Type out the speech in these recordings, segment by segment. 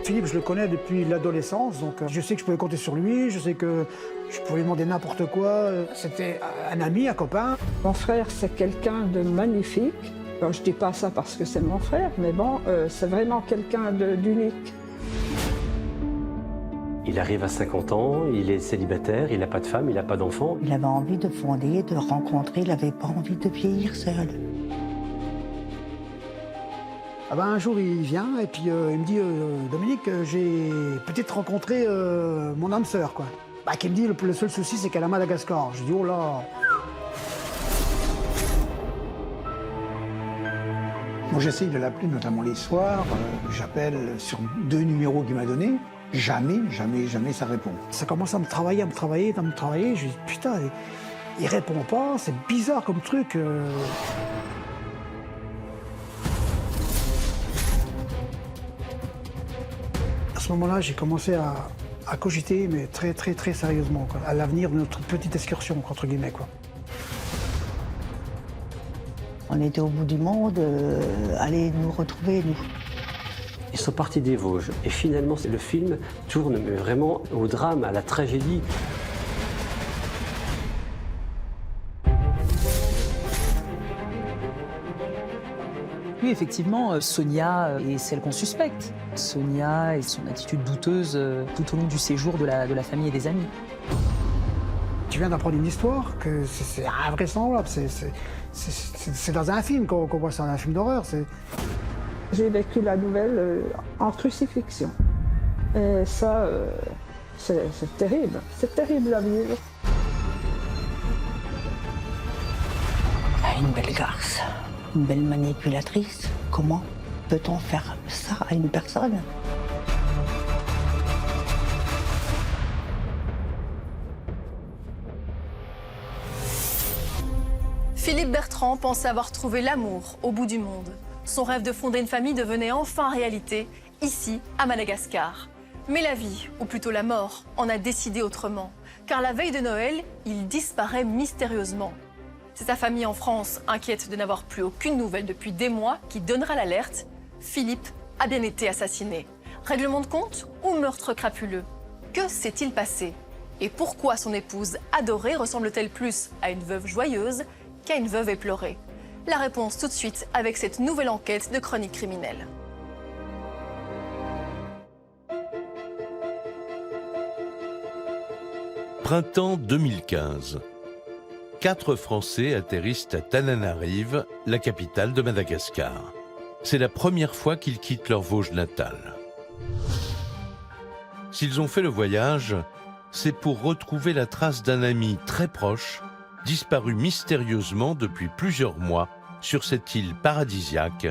Philippe, je le connais depuis l'adolescence, donc je sais que je pouvais compter sur lui, je sais que je pouvais lui demander n'importe quoi. C'était un ami, un copain. Mon frère, c'est quelqu'un de magnifique. Alors, je ne dis pas ça parce que c'est mon frère, mais bon, c'est vraiment quelqu'un d'unique. Il arrive à 50 ans, il est célibataire, il n'a pas de femme, il n'a pas d'enfant. Il avait envie de fonder, de rencontrer, il n'avait pas envie de vieillir seul. Ah ben, un jour, il vient et puis il me dit Dominique, j'ai peut-être rencontré mon âme sœur, quoi. Bah, qui me dit le seul souci, c'est qu'elle est à Madagascar. Je dis oh là. Moi, j'essaye de l'appeler, notamment les soirs. J'appelle sur 2 numéros qu'il m'a donnés. Jamais ça répond. Ça commence à me travailler. Je dis putain, il répond pas, c'est bizarre comme truc. À ce moment-là, j'ai commencé à cogiter, mais très sérieusement, quoi, à l'avenir de notre petite excursion, entre guillemets, quoi. On était au bout du monde, allez nous retrouver, nous. Ils sont partis des Vosges et finalement le film tourne mais vraiment au drame, à la tragédie. Oui, effectivement, Sonia est celle qu'on suspecte. Sonia et son attitude douteuse tout au long du séjour de la famille et des amis. Tu viens d'apprendre une histoire que c'est invraisemblable, c'est dans un film qu'on voit ça, un film d'horreur. J'ai vécu la nouvelle en crucifixion. Et ça, c'est terrible. C'est terrible à vivre. Une belle garce, une belle manipulatrice. Comment peut-on faire ça à une personne ? Philippe Bertrand pensait avoir trouvé l'amour au bout du monde. Son rêve de fonder une famille devenait enfin réalité, ici, à Madagascar. Mais la vie, ou plutôt la mort, en a décidé autrement. Car la veille de Noël, il disparaît mystérieusement. C'est sa famille en France, inquiète de n'avoir plus aucune nouvelle depuis des mois, qui donnera l'alerte. Philippe a bien été assassiné. Règlement de compte ou meurtre crapuleux? Que s'est-il passé? Et pourquoi son épouse adorée ressemble-t-elle plus à une veuve joyeuse qu'à une veuve éplorée? La réponse tout de suite avec cette nouvelle enquête de Chronique criminelle. Printemps 2015. 4 Français atterrissent à Tananarive, la capitale de Madagascar. C'est la première fois qu'ils quittent leur Vosges natale. S'ils ont fait le voyage, c'est pour retrouver la trace d'un ami très proche, disparu mystérieusement depuis plusieurs mois sur cette île paradisiaque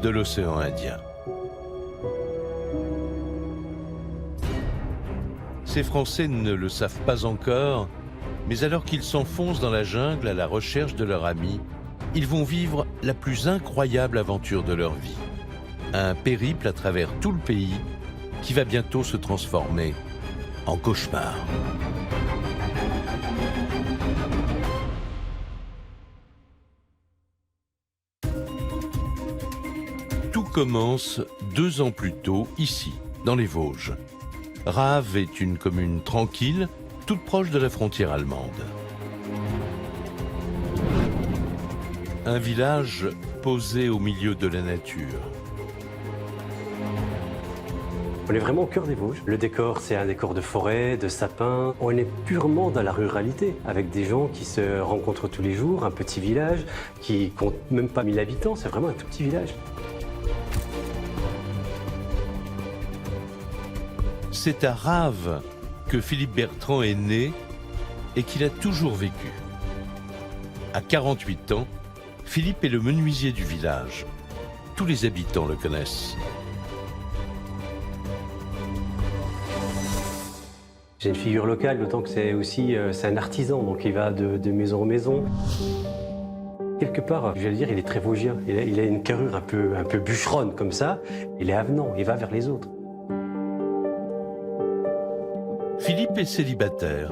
de l'océan Indien. Ces Français ne le savent pas encore, mais alors qu'ils s'enfoncent dans la jungle à la recherche de leur ami, ils vont vivre la plus incroyable aventure de leur vie. Un périple à travers tout le pays qui va bientôt se transformer en cauchemar. Tout commence 2 ans plus tôt, ici, dans les Vosges. Rave est une commune tranquille, toute proche de la frontière allemande. Un village posé au milieu de la nature. On est vraiment au cœur des Vosges. Le décor, c'est un décor de forêt, de sapins. On est purement dans la ruralité, avec des gens qui se rencontrent tous les jours, un petit village qui compte même pas 1000 habitants, c'est vraiment un tout petit village. C'est à Rave que Philippe Bertrand est né et qu'il a toujours vécu. À 48 ans, Philippe est le menuisier du village. Tous les habitants le connaissent. C'est une figure locale, d'autant que c'est aussi un artisan, donc il va de maison en maison. Quelque part, je vais le dire, il est très vosgien. Il a une carrure un peu bûcheronne comme ça. Il est avenant, il va vers les autres. Philippe est célibataire.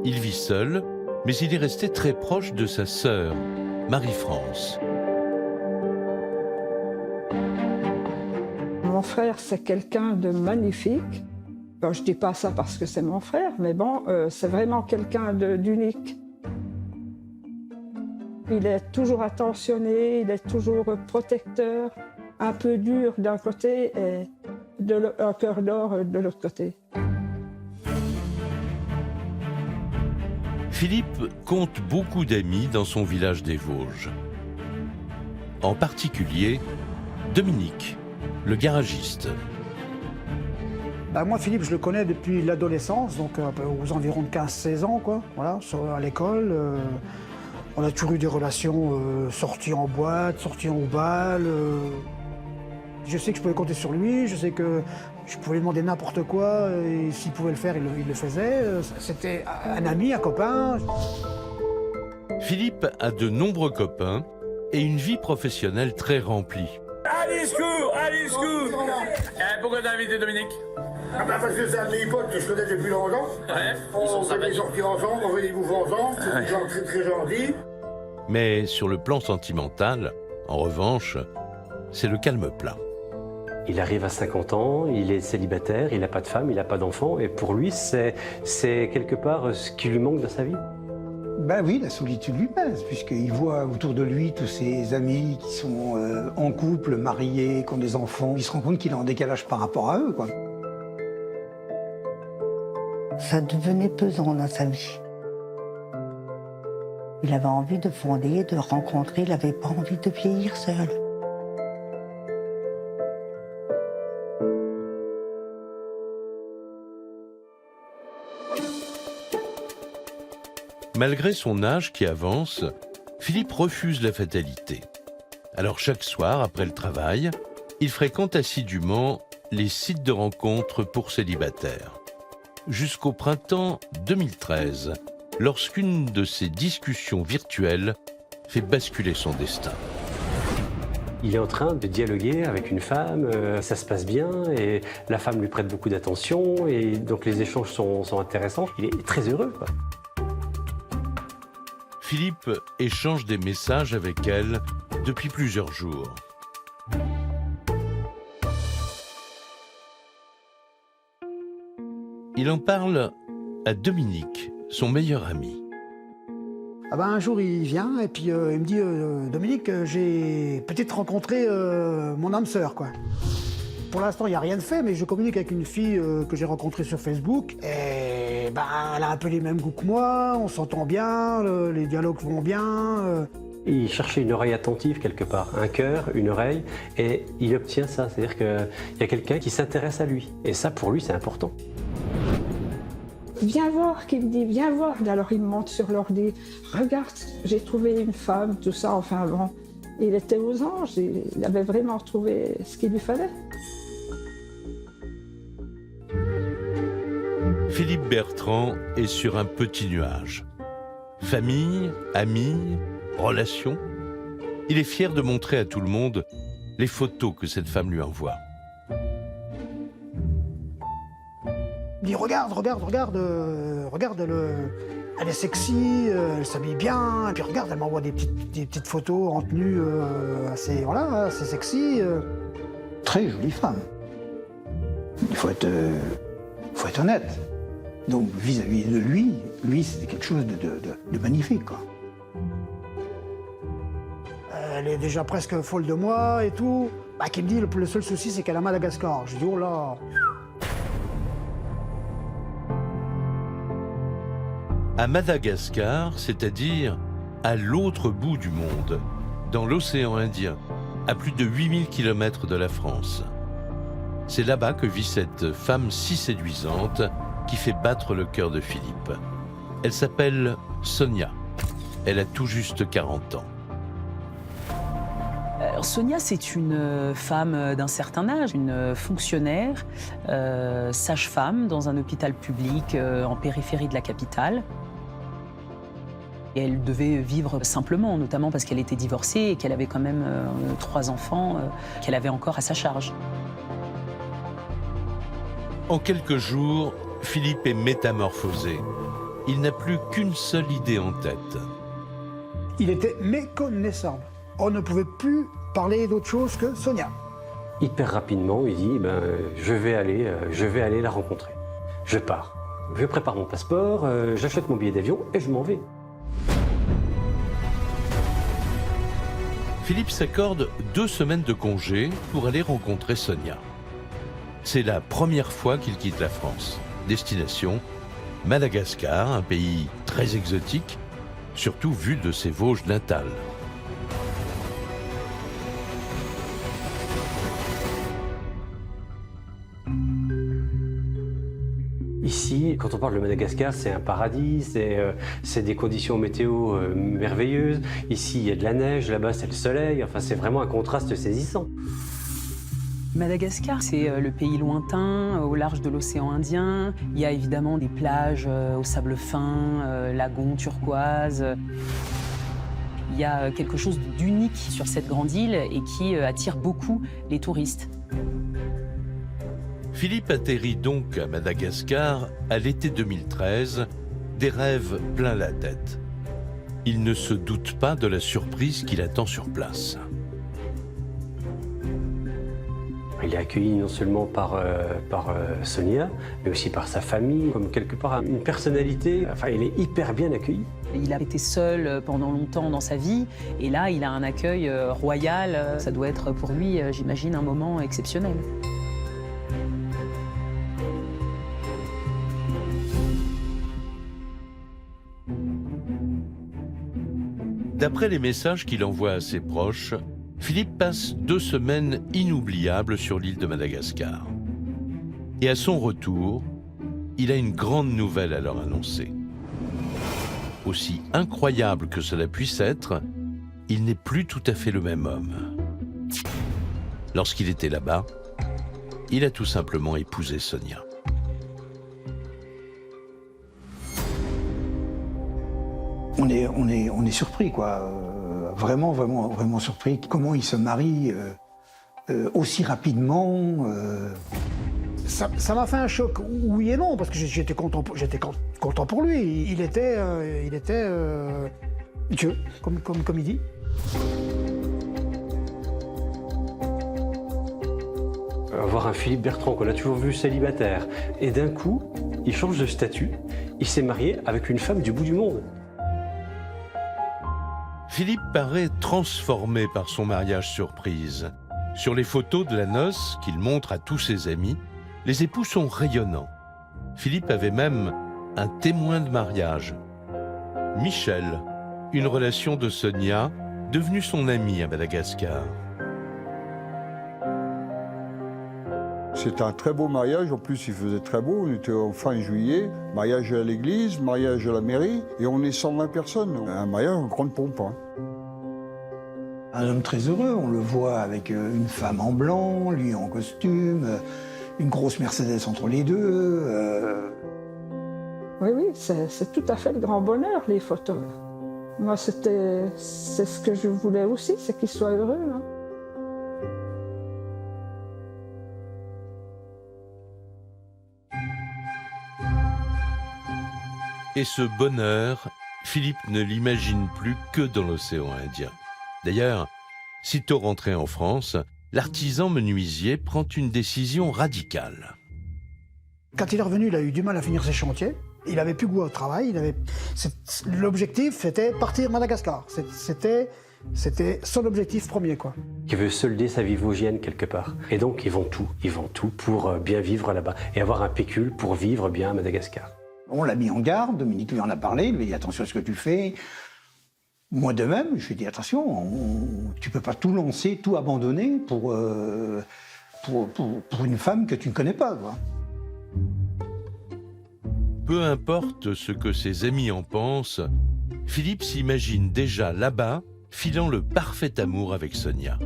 Il vit seul, mais il est resté très proche de sa sœur, Marie-France. Mon frère, c'est quelqu'un de magnifique. Bon, je ne dis pas ça parce que c'est mon frère, mais bon, c'est vraiment quelqu'un d'unique. Il est toujours attentionné, il est toujours protecteur, un peu dur d'un côté et un cœur d'or de l'autre côté. Philippe compte beaucoup d'amis dans son village des Vosges. En particulier, Dominique, le garagiste. Moi, Philippe, je le connais depuis l'adolescence, donc aux environs de 15-16 ans, quoi. Voilà, à l'école. On a toujours eu des relations sorties en boîte, sorties en bal. Je sais que je pouvais compter sur lui, je sais que je pouvais lui demander n'importe quoi, et s'il pouvait le faire, il le faisait. C'était un ami, un copain. Philippe a de nombreux copains et une vie professionnelle très remplie. Allez, secours! Allez, secours! Pourquoi t'as invité Dominique? Parce que c'est un de mes potes que je connais depuis longtemps. Ouais, on fait des sorties ensemble, on fait des bouffes ensemble, c'est des gens très très gentils. Mais sur le plan sentimental, en revanche, c'est le calme plat. Il arrive à 50 ans, il est célibataire, il n'a pas de femme, il n'a pas d'enfant, et pour lui, c'est quelque part ce qui lui manque dans sa vie. Ben oui, la solitude lui pèse, puisqu'il voit autour de lui tous ses amis qui sont en couple, mariés, qui ont des enfants. Il se rend compte qu'il est en décalage par rapport à eux, quoi. Ça devenait pesant dans sa vie. Il avait envie de fonder, de rencontrer, il n'avait pas envie de vieillir seul. Malgré son âge qui avance, Philippe refuse la fatalité. Alors chaque soir, après le travail, il fréquente assidûment les sites de rencontres pour célibataires. Jusqu'au printemps 2013, lorsqu'une de ces discussions virtuelles fait basculer son destin. Il est en train de dialoguer avec une femme, ça se passe bien, et la femme lui prête beaucoup d'attention, et donc les échanges sont intéressants. Il est très heureux, quoi. Philippe échange des messages avec elle depuis plusieurs jours. Il en parle à Dominique, son meilleur ami. Un jour, il vient et puis il me dit Dominique, j'ai peut-être rencontré mon âme sœur, quoi. Pour l'instant, il n'y a rien de fait, mais je communique avec une fille que j'ai rencontrée sur Facebook. Et elle a un peu les mêmes goûts que moi, on s'entend bien, les dialogues vont bien. Il cherchait une oreille attentive quelque part, un cœur, une oreille, et il obtient ça. C'est-à-dire qu'il y a quelqu'un qui s'intéresse à lui. Et ça, pour lui, c'est important. Viens voir, qu'il me dit, viens voir. Alors il me montre sur l'ordi, regarde, j'ai trouvé une femme, tout ça, enfin bon. Il était aux anges, il avait vraiment trouvé ce qu'il lui fallait. Philippe Bertrand est sur un petit nuage. Famille, amis, relations. Il est fier de montrer à tout le monde les photos que cette femme lui envoie. Il dit regarde, elle est sexy, elle s'habille bien, et puis regarde, elle m'envoie des petites photos en tenue assez sexy. Très jolie femme. Il faut être honnête. Donc vis-à-vis de lui c'était quelque chose de magnifique, quoi. Elle est déjà presque folle de moi et tout. Qui me dit le seul souci c'est qu'elle est à Madagascar. Je dis oh là. À Madagascar, c'est-à-dire à l'autre bout du monde, dans l'océan Indien, à plus de 8000 km de la France. C'est là-bas que vit cette femme si séduisante qui fait battre le cœur de Philippe. Elle s'appelle Sonia. Elle a tout juste 40 ans. Alors, Sonia, c'est une femme d'un certain âge, une fonctionnaire, sage-femme dans un hôpital public en périphérie de la capitale. Et elle devait vivre simplement, notamment parce qu'elle était divorcée et qu'elle avait quand même 3 enfants qu'elle avait encore à sa charge. En quelques jours, Philippe est métamorphosé. Il n'a plus qu'une seule idée en tête. Il était méconnaissable. On ne pouvait plus parler d'autre chose que Sonia. hyper rapidement, il dit je vais aller la rencontrer. Je pars. Je prépare mon passeport, j'achète mon billet d'avion et je m'en vais. Philippe s'accorde 2 semaines de congé pour aller rencontrer Sonia. C'est la première fois qu'il quitte la France. Destination Madagascar, un pays très exotique, surtout vu de ses Vosges natales. Ici, quand on parle de Madagascar, c'est un paradis, c'est des conditions météo merveilleuses. Ici, il y a de la neige, là-bas, c'est le soleil. Enfin, c'est vraiment un contraste saisissant. Madagascar, c'est le pays lointain, au large de l'océan Indien. Il y a évidemment des plages au sable fin, lagons turquoise. Il y a quelque chose d'unique sur cette grande île et qui attire beaucoup les touristes. Philippe atterrit donc à Madagascar à l'été 2013, des rêves plein la tête. Il ne se doute pas de la surprise qui l'attend sur place. Il est accueilli non seulement par Sonia, mais aussi par sa famille, comme quelque part une personnalité. Enfin, il est hyper bien accueilli. Il a été seul pendant longtemps dans sa vie, et là, il a un accueil royal. Ça doit être pour lui, j'imagine, un moment exceptionnel. D'après les messages qu'il envoie à ses proches, Philippe passe 2 semaines inoubliables sur l'île de Madagascar. Et à son retour, il a une grande nouvelle à leur annoncer. Aussi incroyable que cela puisse être, il n'est plus tout à fait le même homme. Lorsqu'il était là-bas, il a tout simplement épousé Sonia. On est surpris, quoi. Vraiment surpris. Comment il se marie aussi rapidement. Ça m'a fait un choc, oui et non, parce que j'étais content pour lui. Il était Dieu, comme il dit. Avoir un Philippe Bertrand qu'on a toujours vu célibataire, et d'un coup, il change de statut, il s'est marié avec une femme du bout du monde. Philippe paraît transformé par son mariage surprise. Sur les photos de la noce qu'il montre à tous ses amis, les époux sont rayonnants. Philippe avait même un témoin de mariage. Michel, une relation de Sonia, devenue son amie à Madagascar. C'était un très beau mariage, en plus il faisait très beau, on était en fin juillet, mariage à l'église, mariage à la mairie, et on est 120 personnes, un mariage en grande pompe. Hein. Un homme très heureux, on le voit avec une femme en blanc, lui en costume, une grosse Mercedes entre les deux. Oui, c'est tout à fait le grand bonheur, les photos. Moi, c'est ce que je voulais aussi, c'est qu'il soit heureux. Hein. Et ce bonheur, Philippe ne l'imagine plus que dans l'océan Indien. D'ailleurs, sitôt rentré en France, l'artisan menuisier prend une décision radicale. Quand il est revenu, il a eu du mal à finir ses chantiers. Il n'avait plus goût au travail. L'objectif, c'était partir de Madagascar. C'était son objectif premier, quoi. Il veut solder sa vie vosgienne quelque part. Et donc, ils vendent tout pour bien vivre là-bas et avoir un pécule pour vivre bien à Madagascar. On l'a mis en garde, Dominique lui en a parlé, il lui a dit attention à ce que tu fais. Moi de même, je lui ai dit attention, tu ne peux pas tout lancer, tout abandonner pour une femme que tu ne connais pas, quoi. Peu importe ce que ses amis en pensent, Philippe s'imagine déjà là-bas, filant le parfait amour avec Sonia.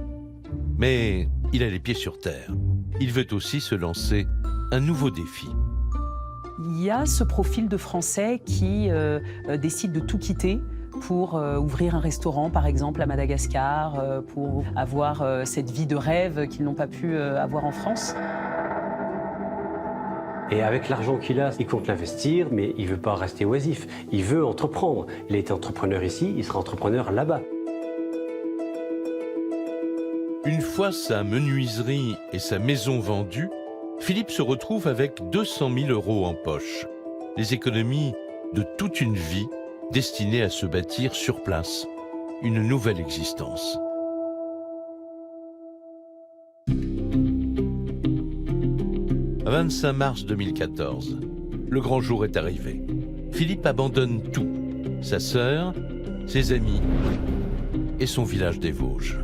Mais il a les pieds sur terre. Il veut aussi se lancer un nouveau défi. Il y a ce profil de Français qui décide de tout quitter pour ouvrir un restaurant, par exemple, à Madagascar, pour avoir cette vie de rêve qu'ils n'ont pas pu avoir en France. Et avec l'argent qu'il a, il compte l'investir, mais il ne veut pas rester oisif. Il veut entreprendre. Il a été entrepreneur ici, il sera entrepreneur là-bas. Une fois sa menuiserie et sa maison vendues, Philippe se retrouve avec 200 000 € en poche. Les économies de toute une vie destinée à se bâtir sur place une nouvelle existence. « 25 mars 2014, le grand jour est arrivé. Philippe abandonne tout, sa sœur, ses amis et son village des Vosges.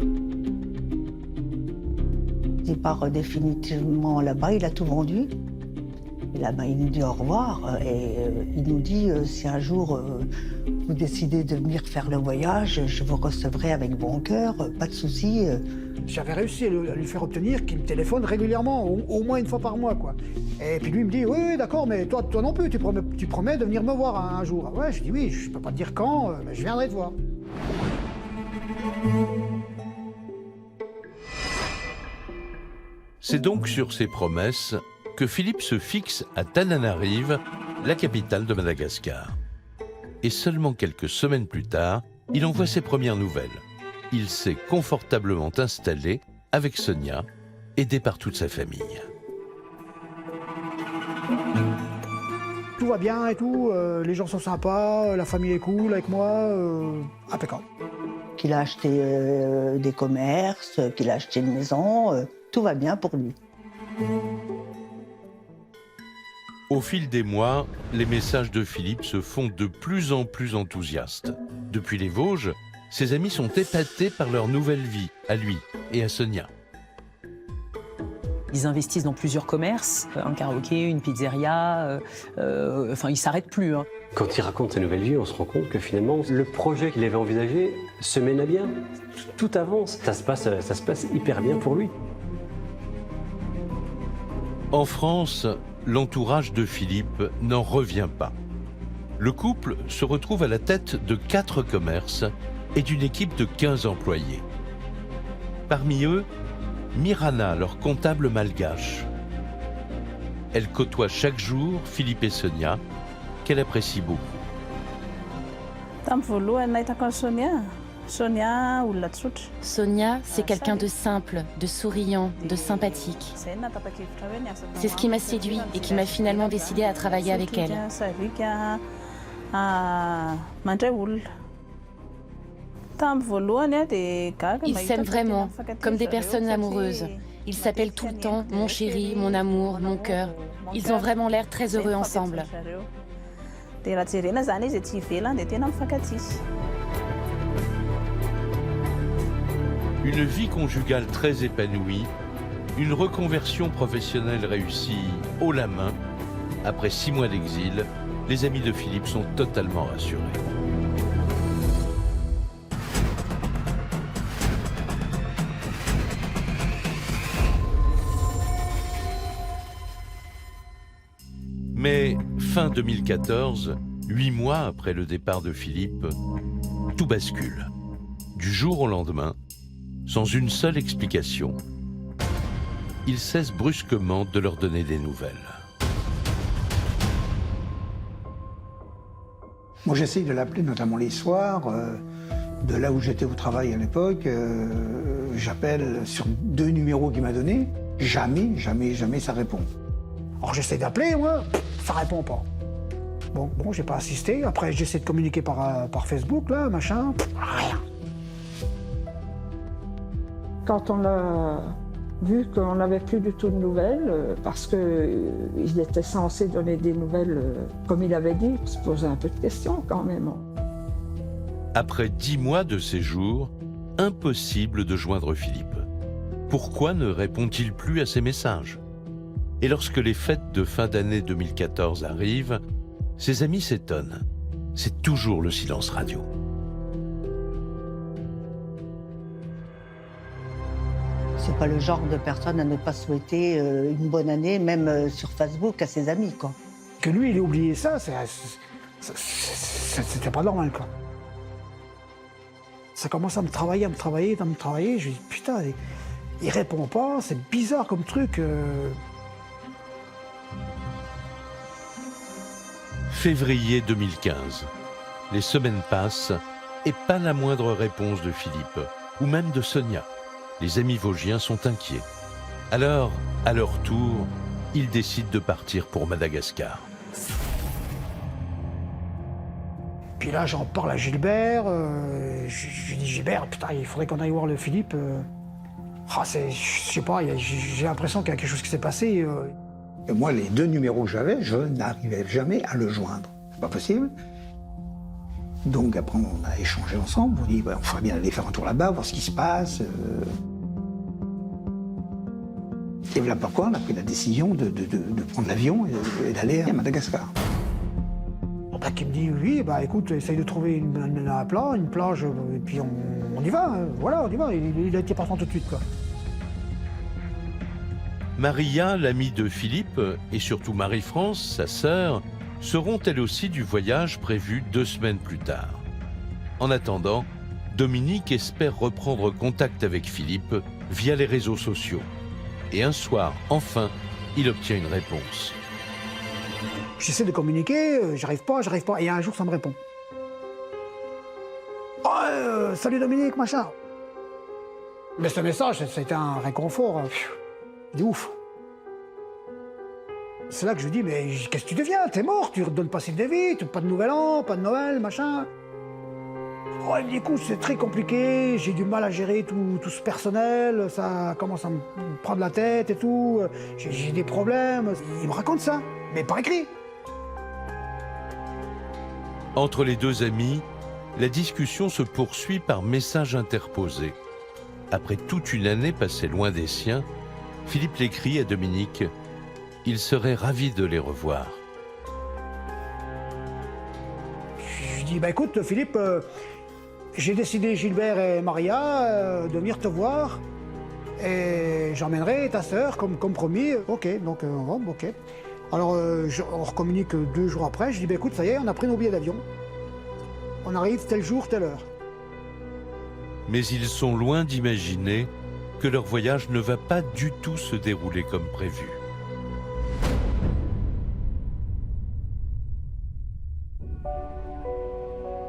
Il part définitivement là-bas, il a tout vendu. Et là-bas, il nous dit au revoir et il nous dit si un jour vous décidez de venir faire le voyage, je vous recevrai avec bon cœur, pas de souci. J'avais réussi à lui faire obtenir qu'il me téléphone régulièrement, au moins une fois par mois, quoi. Et puis lui, il me dit, oui, d'accord, mais toi non plus, tu promets de venir me voir un jour. Ouais, je dis oui, je peux pas te dire quand, mais je viendrai te voir. C'est donc sur ces promesses que Philippe se fixe à Tananarive, la capitale de Madagascar. Et seulement quelques semaines plus tard, il envoie ses premières nouvelles. Il s'est confortablement installé avec Sonia, aidé par toute sa famille. Tout va bien et tout, les gens sont sympas, la famille est cool avec moi, impeccable. Qu'il a acheté des commerces, qu'il a acheté une maison, tout va bien pour lui. Au fil des mois, les messages de Philippe se font de plus en plus enthousiastes. Depuis les Vosges, ses amis sont épatés par leur nouvelle vie, à lui et à Sonia. Ils investissent dans plusieurs commerces, un karaoké, une pizzeria, enfin ils ne s'arrêtent plus. Hein. Quand il raconte sa nouvelle vie, on se rend compte que finalement, le projet qu'il avait envisagé se mène à bien. Tout avance, ça se passe hyper bien pour lui. En France, l'entourage de Philippe n'en revient pas. Le couple se retrouve à la tête de 4 commerces et d'une équipe de 15 employés. Parmi eux, Mirana, leur comptable malgache. Elle côtoie chaque jour Philippe et Sonia, qu'elle apprécie beaucoup. Sonia, c'est quelqu'un de simple, de souriant, de sympathique. C'est ce qui m'a séduit et qui m'a finalement décidé à travailler avec elle. Ils s'aiment vraiment, comme des personnes amoureuses. Ils s'appellent tout le temps mon chéri, mon amour, mon cœur. Ils ont vraiment l'air très heureux ensemble. Une vie conjugale très épanouie, une reconversion professionnelle réussie haut la main. Après 6 mois d'exil, les amis de Philippe sont totalement rassurés. Mais fin 2014, 8 mois après le départ de Philippe, tout bascule. Du jour au lendemain, sans une seule explication, il cesse brusquement de leur donner des nouvelles. Moi, j'essaye de l'appeler, notamment les soirs. De là où j'étais au travail à l'époque, j'appelle sur 2 numéros qu'il m'a donnés. Jamais ça répond. Alors j'essaie d'appeler, moi, ça répond pas. Bon, j'ai pas assisté. Après, j'essaie de communiquer par Facebook, là, machin, rien. Quand on a vu qu'on n'avait plus du tout de nouvelles, parce qu'il était censé donner des nouvelles comme il avait dit, on se posait un peu de questions quand même. Après 10 mois de séjour, impossible de joindre Philippe. Pourquoi ne répond-il plus à ses messages? Et lorsque les fêtes de fin d'année 2014 arrivent, ses amis s'étonnent. C'est toujours le silence radio. C'est pas le genre de personne à ne pas souhaiter une bonne année, même sur Facebook, à ses amis, quoi. Que lui, il ait oublié ça, c'était pas normal, quoi. Ça commence à me travailler. Je dis, putain, il répond pas, c'est bizarre comme truc. Février 2015. Les semaines passent et pas la moindre réponse de Philippe, ou même de Sonia. Les amis vosgiens sont inquiets. Alors, à leur tour, ils décident de partir pour Madagascar. Puis là, j'en parle à Gilbert. Je lui dis, Gilbert, putain, il faudrait qu'on aille voir le Philippe. Je sais pas, j'ai l'impression qu'il y a quelque chose qui s'est passé. Et moi, les 2 numéros que j'avais, je n'arrivais jamais à le joindre. C'est pas possible. Donc après, on a échangé ensemble. On dit, on ferait bien aller faire un tour là-bas, voir ce qui se passe. Et voilà pourquoi on a pris la décision de prendre l'avion et d'aller à Madagascar. Qui me dit, oui, bah écoute, essaye de trouver une plage, et puis on y va, voilà, on y va. Il a été partant tout de suite, quoi. Maria, l'amie de Philippe, et surtout Marie-France, sa sœur, seront elles aussi du voyage prévu 2 semaines plus tard. En attendant, Dominique espère reprendre contact avec Philippe via les réseaux sociaux. Et un soir, enfin, il obtient une réponse. J'essaie de communiquer, j'arrive pas, et un jour ça me répond. Oh, salut Dominique, machin. Mais ce message, ça a été un réconfort, de ouf. C'est là que je dis, mais qu'est-ce que tu deviens? T'es mort, tu redonnes pas signe de vie, pas de nouvel an, pas de Noël, machin. Oh, il me dit, écoute, c'est très compliqué, j'ai du mal à gérer tout ce personnel, ça commence à me prendre la tête et tout, j'ai des problèmes. Il me raconte ça, mais par écrit. Entre les 2 amis, la discussion se poursuit par message interposé. Après toute une année passée loin des siens, Philippe l'écrit à Dominique. Il serait ravi de les revoir. Je dis, bah écoute Philippe, j'ai décidé, Gilbert et Maria, de venir te voir. Et j'emmènerai ta sœur, comme promis. Ok, donc on va, ok. Alors on recommunique 2 jours après. Je dis, bah écoute, ça y est, on a pris nos billets d'avion. On arrive tel jour, telle heure. Mais ils sont loin d'imaginer que leur voyage ne va pas du tout se dérouler comme prévu.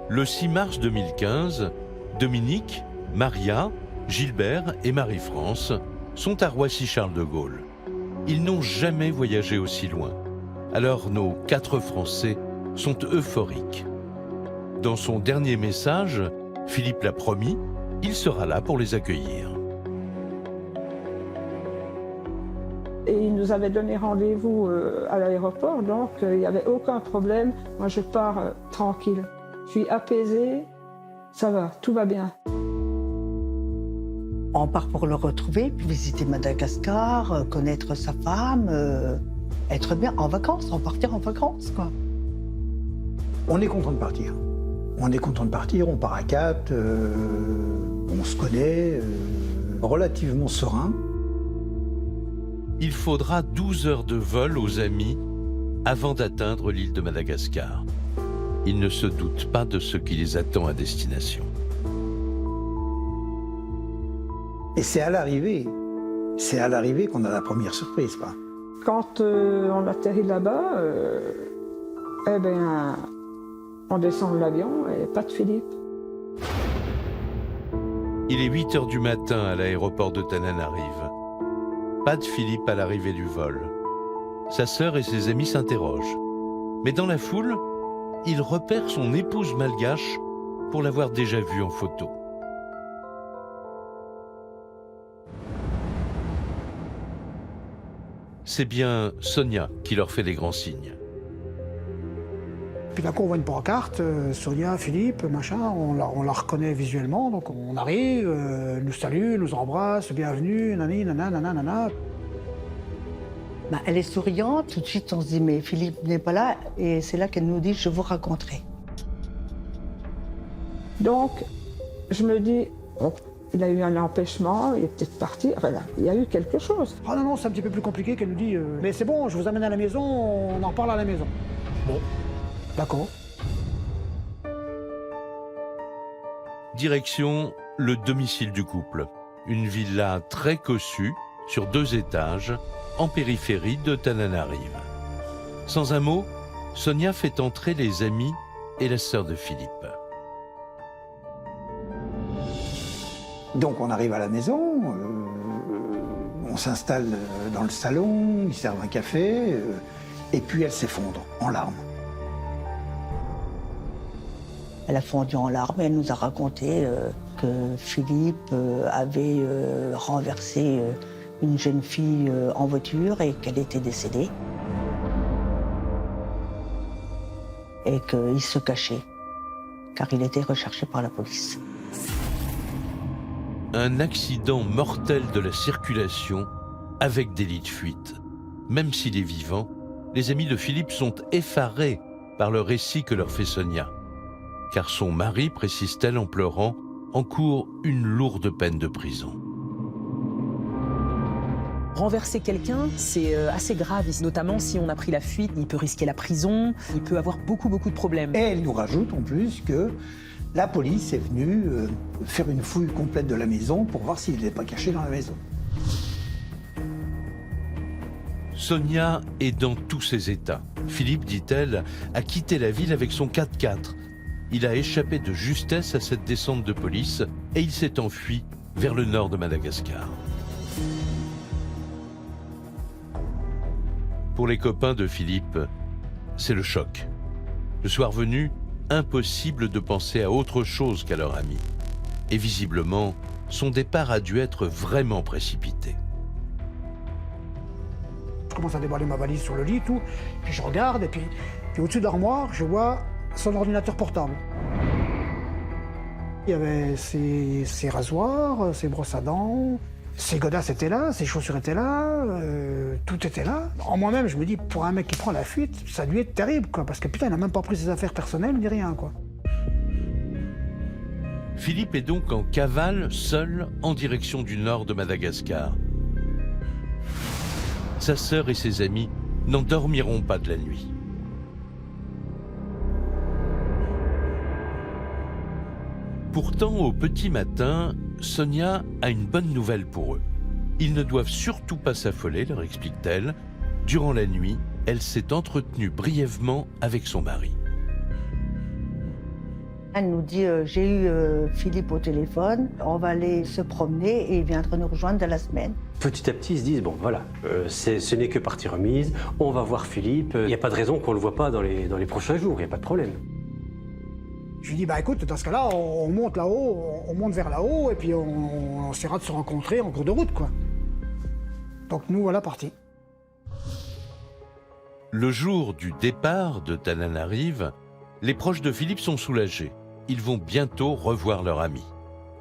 Le 6 mars 2015, Dominique, Maria, Gilbert et Marie-France sont à Roissy-Charles de Gaulle. Ils n'ont jamais voyagé aussi loin. Alors nos 4 Français sont euphoriques. Dans son dernier message, Philippe l'a promis, il sera là pour les accueillir. Et il nous avait donné rendez-vous à l'aéroport, donc il n'y avait aucun problème. Moi, je pars tranquille. Je suis apaisée, ça va, tout va bien. On part pour le retrouver, puis visiter Madagascar, connaître sa femme, être bien en vacances, partir en vacances, quoi. On est content de partir. On est content de partir, on part à 4, on se connaît, relativement serein. Il faudra 12 heures de vol aux amis avant d'atteindre l'île de Madagascar. Ils ne se doutent pas de ce qui les attend à destination. Et c'est à l'arrivée qu'on a la première surprise, quoi. Quand on atterrit là-bas, on descend de l'avion et pas de Philippe. Il est 8 heures du matin à l'aéroport de Tananarive. Pas de Philippe à l'arrivée du vol. Sa sœur et ses amis s'interrogent. Mais dans la foule, il repère son épouse malgache pour l'avoir déjà vue en photo. C'est bien Sonia qui leur fait des grands signes. Puis d'un coup, on voit une pancarte, Sonia, Philippe, machin, on la reconnaît visuellement, donc on arrive, nous salue, nous embrasse, bienvenue, nani, nana, nana, nana. Bah, elle est souriante, tout de suite on se dit mais Philippe n'est pas là, et c'est là qu'elle nous dit je vous raconterai. Donc je me dis, oh, il a eu un empêchement, il est peut-être parti, voilà, il y a eu quelque chose. Ah non, c'est un petit peu plus compliqué qu'elle nous dit, mais c'est bon, je vous amène à la maison, on en reparle à la maison. Bon, d'accord. Direction le domicile du couple. Une villa très cossue, sur 2 étages, en périphérie de Tananarive. Sans un mot, Sonia fait entrer les amis et la sœur de Philippe. Donc on arrive à la maison, on s'installe dans le salon, ils servent un café, et puis elle s'effondre en larmes. Elle a fondu en larmes et elle nous a raconté que Philippe avait renversé une jeune fille en voiture et qu'elle était décédée. Et qu'il se cachait, car il était recherché par la police. Un accident mortel de la circulation avec délit de fuite. Même s'il est vivant, les amis de Philippe sont effarés par le récit que leur fait Sonia. Car son mari, précise-t-elle en pleurant, encourt une lourde peine de prison. Renverser quelqu'un, c'est assez grave, notamment si on a pris la fuite, il peut risquer la prison, il peut avoir beaucoup de problèmes. Et elle nous rajoute en plus que la police est venue faire une fouille complète de la maison pour voir s'il n'était pas caché dans la maison. Sonia est dans tous ses états. Philippe, dit-elle, a quitté la ville avec son 4x4. Il a échappé de justesse à cette descente de police et il s'est enfui vers le nord de Madagascar. Pour les copains de Philippe, c'est le choc. Le soir venu, impossible de penser à autre chose qu'à leur ami. Et visiblement, son départ a dû être vraiment précipité. Je commence à déballer ma valise sur le lit, tout, puis je regarde, et puis au-dessus de l'armoire, je vois son ordinateur portable. Il y avait ses rasoirs, ses brosses à dents, ses godasses étaient là, ses chaussures étaient là, tout était là. En moi-même, je me dis, pour un mec qui prend la fuite, ça a dû être terrible, quoi, parce que putain, il n'a même pas pris ses affaires personnelles ni rien, quoi. Philippe est donc en cavale, seul, en direction du nord de Madagascar. Sa sœur et ses amis n'en dormiront pas de la nuit. Pourtant, au petit matin, Sonia a une bonne nouvelle pour eux. Ils ne doivent surtout pas s'affoler, leur explique-t-elle. Durant la nuit, elle s'est entretenue brièvement avec son mari. Elle nous dit j'ai eu Philippe au téléphone, on va aller se promener et il viendra nous rejoindre dans la semaine. Petit à petit, ils se disent, bon voilà, ce n'est que partie remise, on va voir Philippe, il n'y a pas de raison qu'on ne le voit pas dans les prochains jours, il n'y a pas de problème. Je lui dis, bah écoute, dans ce cas-là, on monte là-haut, on monte vers là-haut, et puis on essaiera de se rencontrer en cours de route, quoi. Donc nous, voilà partis. Le jour du départ de Tananarive, les proches de Philippe sont soulagés. Ils vont bientôt revoir leur ami.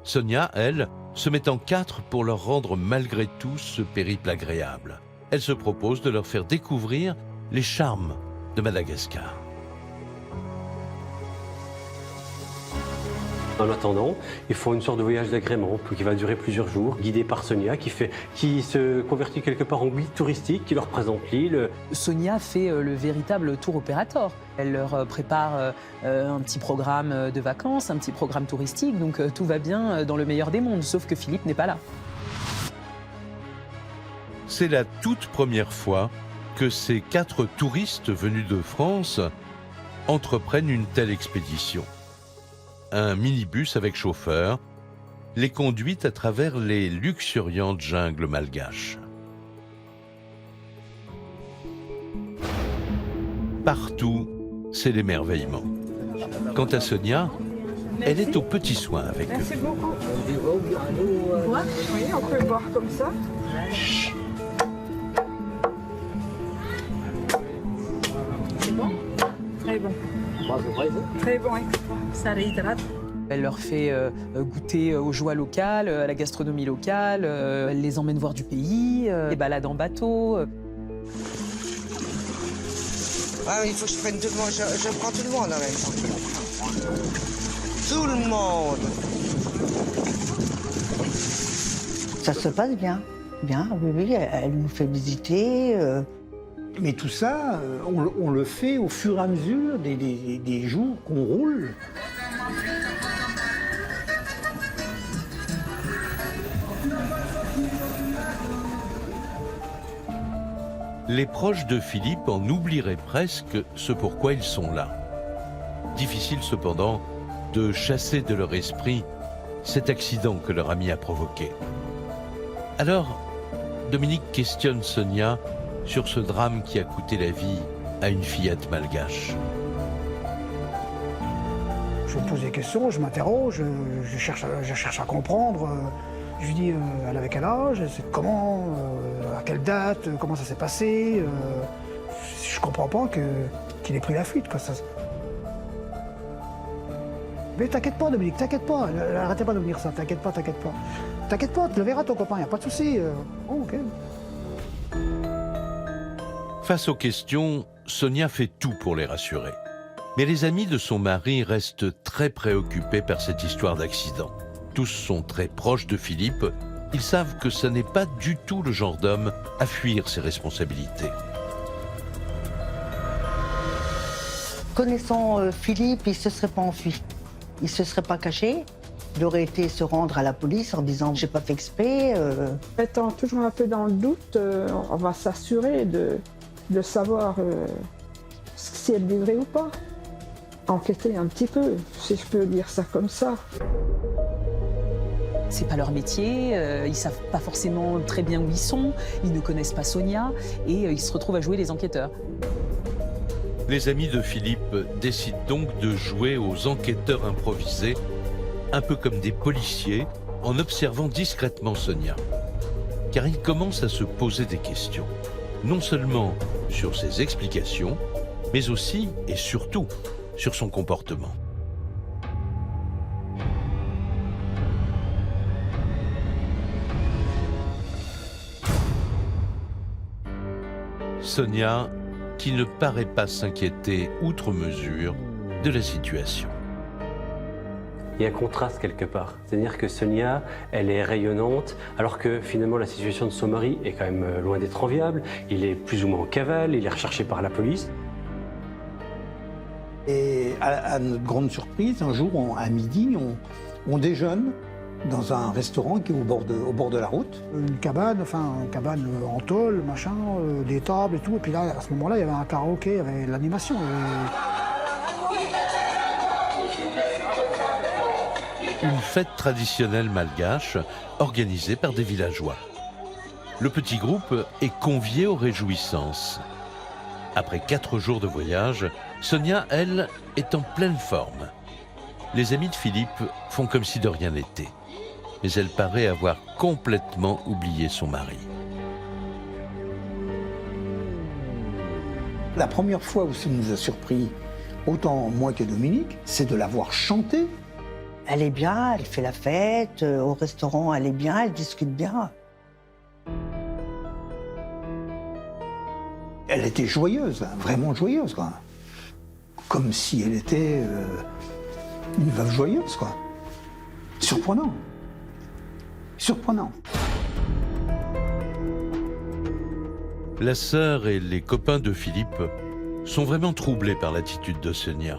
Sonia, elle, se met en 4 pour leur rendre malgré tout ce périple agréable. Elle se propose de leur faire découvrir les charmes de Madagascar. En attendant, ils font une sorte de voyage d'agrément qui va durer plusieurs jours, guidé par Sonia, qui se convertit quelque part en guide touristique, qui leur présente l'île. Sonia fait le véritable tour opérateur. Elle leur prépare un petit programme de vacances, un petit programme touristique, donc tout va bien dans le meilleur des mondes, sauf que Philippe n'est pas là. C'est la toute première fois que ces 4 touristes venus de France entreprennent une telle expédition. Un minibus avec chauffeur les conduit à travers les luxuriantes jungles malgaches. Partout, c'est l'émerveillement. Quant à Sonia, elle est aux petits soins avec eux. Merci beaucoup. Oui, on peut boire comme ça. C'est bon? Très bon. Très bon, ça réhydrate. Elle leur fait goûter aux joies locales, à la gastronomie locale, elle les emmène voir du pays, des balades en bateau. Ah, il faut que je prenne tout le monde, je prends tout le monde en même temps. Tout le monde. Ça se passe bien. Bien, oui, elle nous fait visiter. Mais tout ça, on le fait au fur et à mesure des jours qu'on roule. Les proches de Philippe en oublieraient presque ce pourquoi ils sont là. Difficile cependant de chasser de leur esprit cet accident que leur ami a provoqué. Alors, Dominique questionne Sonia sur ce drame qui a coûté la vie à une fillette malgache. Je me pose des questions, je m'interroge, je cherche à comprendre. Je lui dis, elle avait quel âge, comment, à quelle date, comment ça s'est passé. Je comprends pas qu'il ait pris la fuite, quoi. Mais t'inquiète pas, Dominique, t'inquiète pas. Arrêtez pas de me dire ça, t'inquiète pas, t'inquiète pas. T'inquiète pas, tu le verras ton copain, y a pas de souci. Oh, ok. Face aux questions, Sonia fait tout pour les rassurer. Mais les amis de son mari restent très préoccupés par cette histoire d'accident. Tous sont très proches de Philippe. Ils savent que ce n'est pas du tout le genre d'homme à fuir ses responsabilités. Connaissant Philippe, il ne se serait pas enfui. Il ne se serait pas caché. Il aurait été se rendre à la police en disant « j'ai pas fait exprès ». Étant toujours un peu dans le doute, on va s'assurer de savoir si elle est vraie ou pas. Enquêter un petit peu, si je peux dire ça comme ça. C'est pas leur métier, ils savent pas forcément très bien où ils sont, ils ne connaissent pas Sonia et ils se retrouvent à jouer les enquêteurs. Les amis de Philippe décident donc de jouer aux enquêteurs improvisés, un peu comme des policiers, en observant discrètement Sonia. Car ils commencent à se poser des questions, non seulement sur ses explications, mais aussi et surtout sur son comportement. Sonia, qui ne paraît pas s'inquiéter outre mesure de la situation. Il y a un contraste quelque part. C'est-à-dire que Sonia, elle est rayonnante, alors que finalement la situation de son mari est quand même loin d'être enviable. Il est plus ou moins en cavale, il est recherché par la police. Et à notre grande surprise, un jour, à midi, on déjeune dans un restaurant qui est au bord de la route. Une cabane en tôle, machin, des tables et tout. Et puis là, à ce moment-là, il y avait un karaoké, il y avait l'animation. Une fête traditionnelle malgache organisée par des villageois. Le petit groupe est convié aux réjouissances. Après 4 jours de voyage, Sonia, elle, est en pleine forme. Les amis de Philippe font comme si de rien n'était. Mais elle paraît avoir complètement oublié son mari. La première fois où ça nous a surpris, autant moi que Dominique, c'est de la voir chanter. Elle est bien, elle fait la fête, au restaurant elle est bien, elle discute bien. Elle était joyeuse, vraiment joyeuse, quoi. Comme si elle était une veuve joyeuse, quoi. Surprenant. Surprenant. La sœur et les copains de Philippe sont vraiment troublés par l'attitude de Sonia.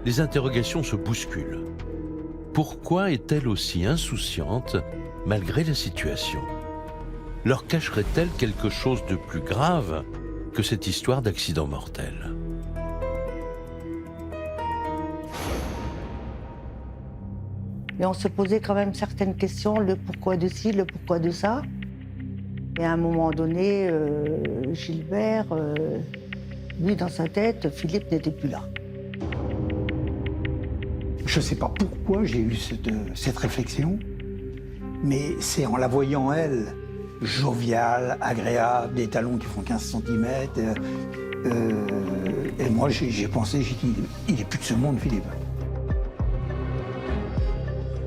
Les interrogations se bousculent. Pourquoi est-elle aussi insouciante malgré la situation? Leur cacherait-elle quelque chose de plus grave que cette histoire d'accident mortel? Et on se posait quand même certaines questions, le pourquoi de ci, le pourquoi de ça. Et à un moment donné, Gilbert, lui dans sa tête, Philippe n'était plus là. Je ne sais pas pourquoi j'ai eu cette réflexion, mais c'est en la voyant, elle, joviale, agréable, des talons qui font 15 cm. Et moi, j'ai pensé, j'ai dit, il n'est plus de ce monde, Philippe.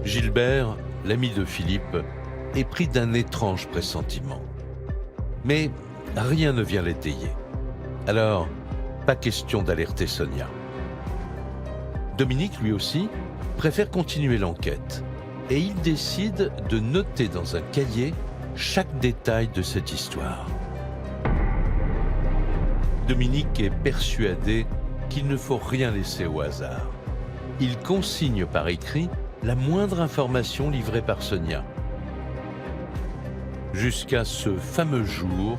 Gilbert, l'ami de Philippe, est pris d'un étrange pressentiment. Mais rien ne vient l'étayer. Alors, pas question d'alerter Sonia. Dominique, lui aussi, préfère continuer l'enquête. Et il décide de noter dans un cahier chaque détail de cette histoire. Dominique est persuadé qu'il ne faut rien laisser au hasard. Il consigne par écrit la moindre information livrée par Sonia. Jusqu'à ce fameux jour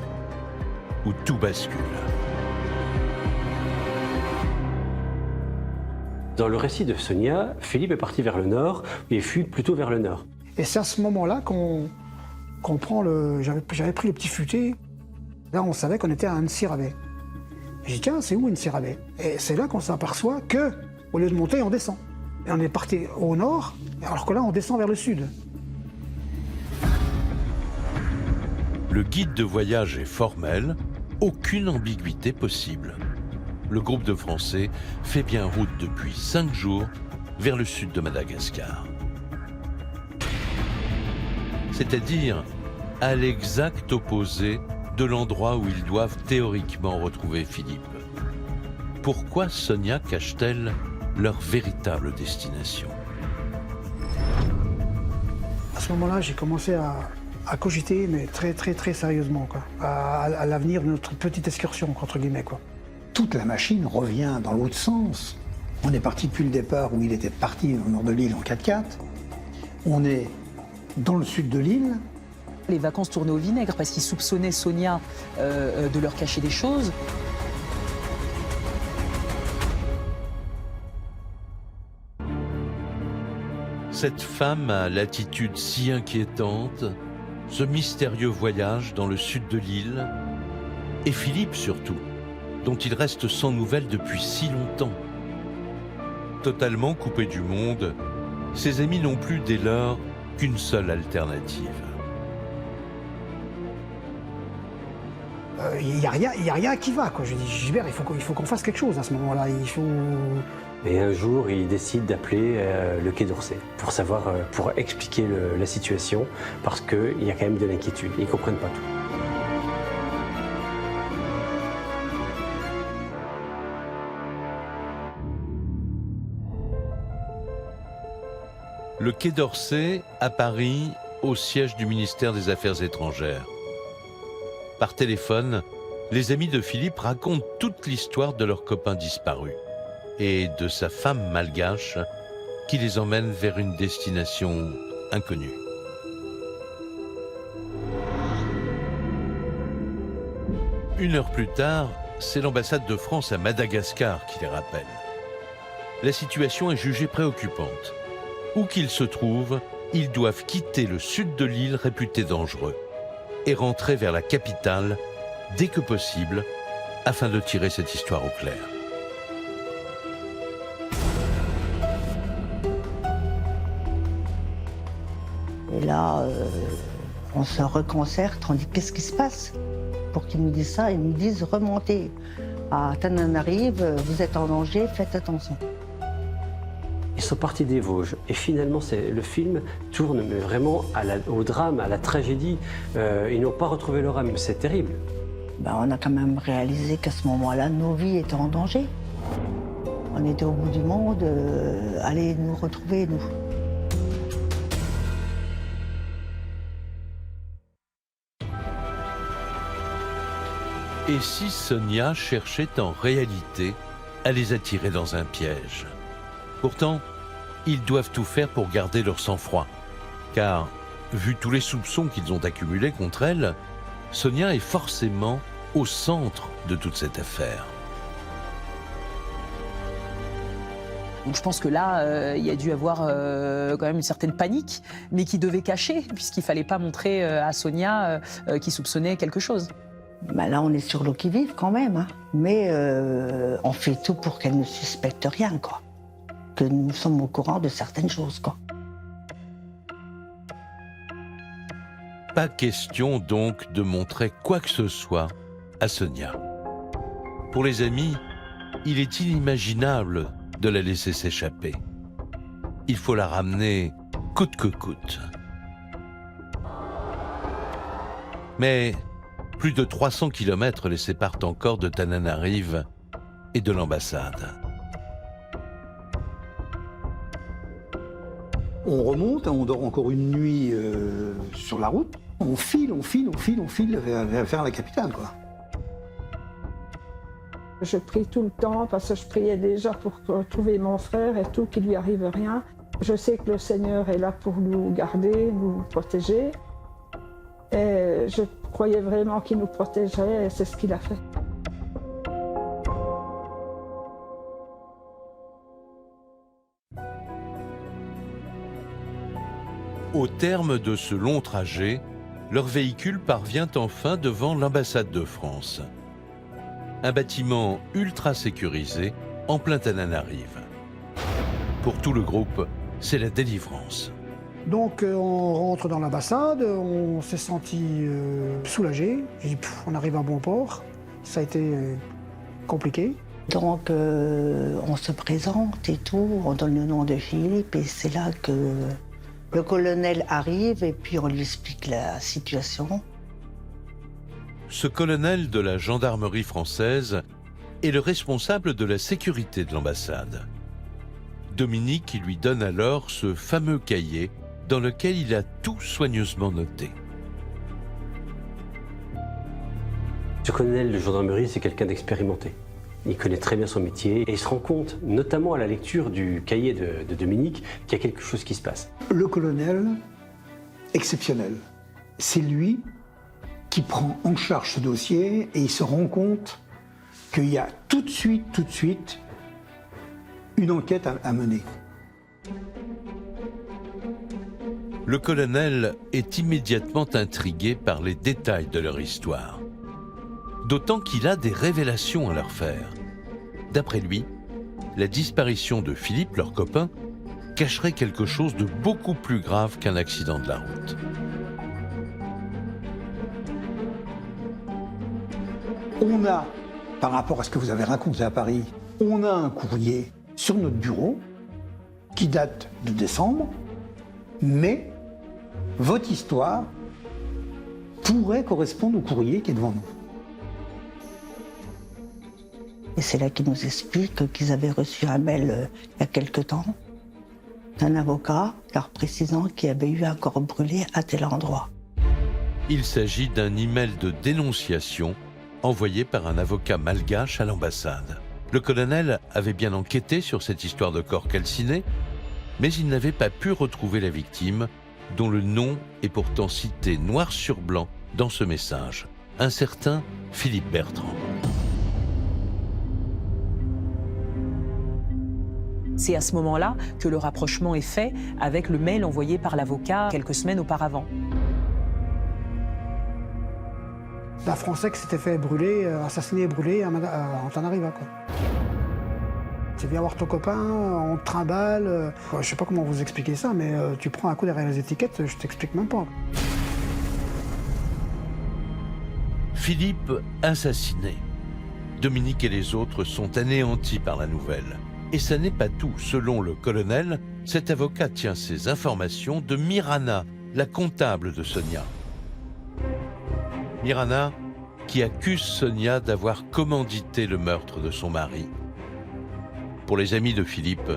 où tout bascule. Dans le récit de Sonia, Philippe est parti vers le nord et fuit plutôt vers le nord. Et c'est à ce moment-là qu'on prend le... J'avais pris le petit futé. Là, on savait qu'on était à Anne-Sirabé. J'ai dit, tiens, c'est où Anne-Sirabé? Et c'est là qu'on s'aperçoit que, au lieu de monter, on descend. Et on est parti au nord, alors que là, on descend vers le sud. Le guide de voyage est formel, aucune ambiguïté possible. Le groupe de Français fait bien route depuis 5 jours vers le sud de Madagascar. C'est-à-dire à l'exact opposé de l'endroit où ils doivent théoriquement retrouver Philippe. Pourquoi Sonia cache-t-elle leur véritable destination? À ce moment-là, j'ai commencé à cogiter, mais très sérieusement, quoi, à l'avenir de notre petite excursion, entre guillemets, quoi. Toute la machine revient dans l'autre sens. On est parti depuis le départ où il était parti au nord de l'île en 4x4. On est dans le sud de l'île. Les vacances tournaient au vinaigre parce qu'ils soupçonnaient Sonia de leur cacher des choses. Cette femme à l'attitude si inquiétante, ce mystérieux voyage dans le sud de l'île, et Philippe surtout, dont il reste sans nouvelles depuis si longtemps. Totalement coupé du monde, ses amis n'ont plus dès lors qu'une seule alternative. Il n'y a rien qui va, quoi. Je dis, Gilbert, il faut qu'on fasse quelque chose à ce moment-là. Et un jour, il décide d'appeler le Quai d'Orsay pour savoir, pour expliquer la situation, parce qu'il y a quand même de l'inquiétude. Ils ne comprennent pas tout. Le Quai d'Orsay, à Paris, au siège du ministère des Affaires étrangères. Par téléphone, les amis de Philippe racontent toute l'histoire de leur copain disparu et de sa femme malgache qui les emmène vers une destination inconnue. Une heure plus tard, c'est l'ambassade de France à Madagascar qui les rappelle. La situation est jugée préoccupante. Où qu'ils se trouvent, ils doivent quitter le sud de l'île réputé dangereux et rentrer vers la capitale dès que possible afin de tirer cette histoire au clair. Et là, on se reconcerte, on dit qu'est-ce qui se passe? Pour qu'ils nous disent ça, ils nous disent remontez à Tananarive, vous êtes en danger, faites attention. Ils sont partis des Vosges et finalement le film tourne mais vraiment au drame, à la tragédie. Ils n'ont pas retrouvé leur âme, c'est terrible. Ben, on a quand même réalisé qu'à ce moment-là, nos vies étaient en danger. On était au bout du monde, allez nous retrouver, nous. Et si Sonia cherchait en réalité à les attirer dans un piège? Pourtant, ils doivent tout faire pour garder leur sang-froid. Car, vu tous les soupçons qu'ils ont accumulés contre elle, Sonia est forcément au centre de toute cette affaire. Donc je pense que là, il y a dû avoir quand même une certaine panique, mais qui devait cacher, puisqu'il ne fallait pas montrer à Sonia qui soupçonnait quelque chose. Ben là, on est sur l'eau qui vive quand même, hein. Mais on fait tout pour qu'elle ne suspecte rien, quoi. Que nous sommes au courant de certaines choses, quoi. Pas question donc de montrer quoi que ce soit à Sonia. Pour les amis, il est inimaginable de la laisser s'échapper. Il faut la ramener coûte que coûte. Mais plus de 300 kilomètres les séparent encore de Tananarive et de l'ambassade. On remonte, on dort encore une nuit sur la route. On file vers la capitale, quoi. Je prie tout le temps parce que je priais déjà pour retrouver mon frère et tout, qu'il lui arrive rien. Je sais que le Seigneur est là pour nous garder, nous protéger. Et je croyais vraiment qu'il nous protégerait et c'est ce qu'il a fait. « Au terme de ce long trajet, leur véhicule parvient enfin devant l'ambassade de France. Un bâtiment ultra sécurisé en plein Tananarive. Pour tout le groupe, c'est la délivrance. Donc on rentre dans l'ambassade, on s'est senti soulagé. J'ai dit, on arrive à bon port. Ça a été compliqué. Donc on se présente et tout, on donne le nom de Philippe et c'est là que le colonel arrive et puis on lui explique la situation. Ce colonel de la gendarmerie française est le responsable de la sécurité de l'ambassade. Dominique lui donne alors ce fameux cahier dans lequel il a tout soigneusement noté. Ce colonel de gendarmerie, c'est quelqu'un d'expérimenté. Il connaît très bien son métier et il se rend compte, notamment à la lecture du cahier de Dominique, qu'il y a quelque chose qui se passe. Le colonel, exceptionnel. C'est lui qui prend en charge ce dossier et il se rend compte qu'il y a tout de suite, une enquête à mener. Le colonel est immédiatement intrigué par les détails de leur histoire. D'autant qu'il a des révélations à leur faire. D'après lui, la disparition de Philippe, leur copain, cacherait quelque chose de beaucoup plus grave qu'un accident de la route. On a, par rapport à ce que vous avez raconté à Paris, on a un courrier sur notre bureau qui date de décembre, mais votre histoire pourrait correspondre au courrier qui est devant nous. Et c'est là qu'ils nous expliquent qu'ils avaient reçu un mail il y a quelque temps d'un avocat leur précisant qu'il y avait eu un corps brûlé à tel endroit. Il s'agit d'un email de dénonciation envoyé par un avocat malgache à l'ambassade. Le colonel avait bien enquêté sur cette histoire de corps calciné, mais il n'avait pas pu retrouver la victime, dont le nom est pourtant cité noir sur blanc dans ce message. Un certain Philippe Bertrand. C'est à ce moment-là que le rapprochement est fait avec le mail envoyé par l'avocat quelques semaines auparavant. Un Français qui s'était fait brûler, assassiner et brûler en Tanariva, quoi. Tu viens voir ton copain, on te trimballe. Je sais pas comment vous expliquer ça, mais tu prends un coup derrière les étiquettes, je t'explique même pas. Philippe assassiné. Dominique et les autres sont anéantis par la nouvelle. Et ça n'est pas tout. Selon le colonel, cet avocat tient ses informations de Mirana, la comptable de Sonia. Mirana, qui accuse Sonia d'avoir commandité le meurtre de son mari. Pour les amis de Philippe,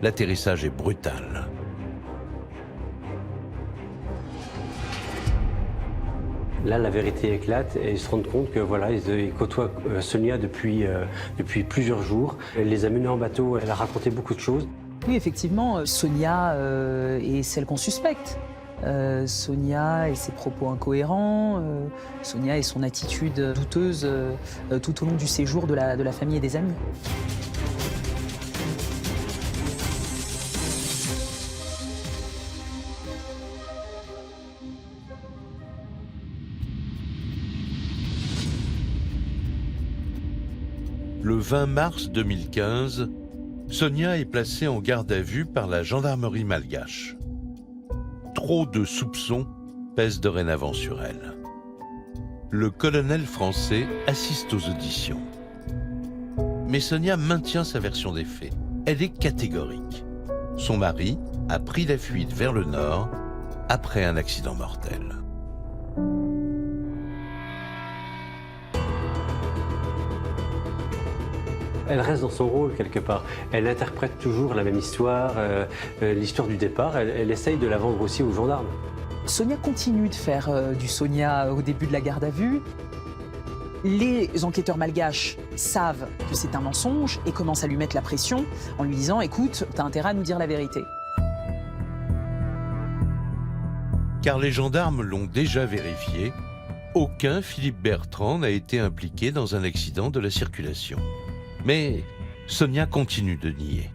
l'atterrissage est brutal. Là, la vérité éclate et ils se rendent compte que voilà, ils côtoient Sonia depuis plusieurs jours. Elle les a menés en bateau, elle a raconté beaucoup de choses. Oui, effectivement, Sonia est celle qu'on suspecte. Sonia et ses propos incohérents, Sonia et son attitude douteuse tout au long du séjour de la famille et des amis. Le 20 mars 2015, Sonia est placée en garde à vue par la gendarmerie malgache. Trop de soupçons pèsent dorénavant sur elle. Le colonel français assiste aux auditions. Mais Sonia maintient sa version des faits. Elle est catégorique. Son mari a pris la fuite vers le nord après un accident mortel. Elle reste dans son rôle quelque part. Elle interprète toujours la même histoire, l'histoire du départ. Elle essaye de la vendre aussi aux gendarmes. Sonia continue de faire du Sonia au début de la garde à vue. Les enquêteurs malgaches savent que c'est un mensonge et commencent à lui mettre la pression en lui disant « Écoute, t'as intérêt à nous dire la vérité ». Car les gendarmes l'ont déjà vérifié, aucun Philippe Bertrand n'a été impliqué dans un accident de la circulation. Mais Sonia continue de nier.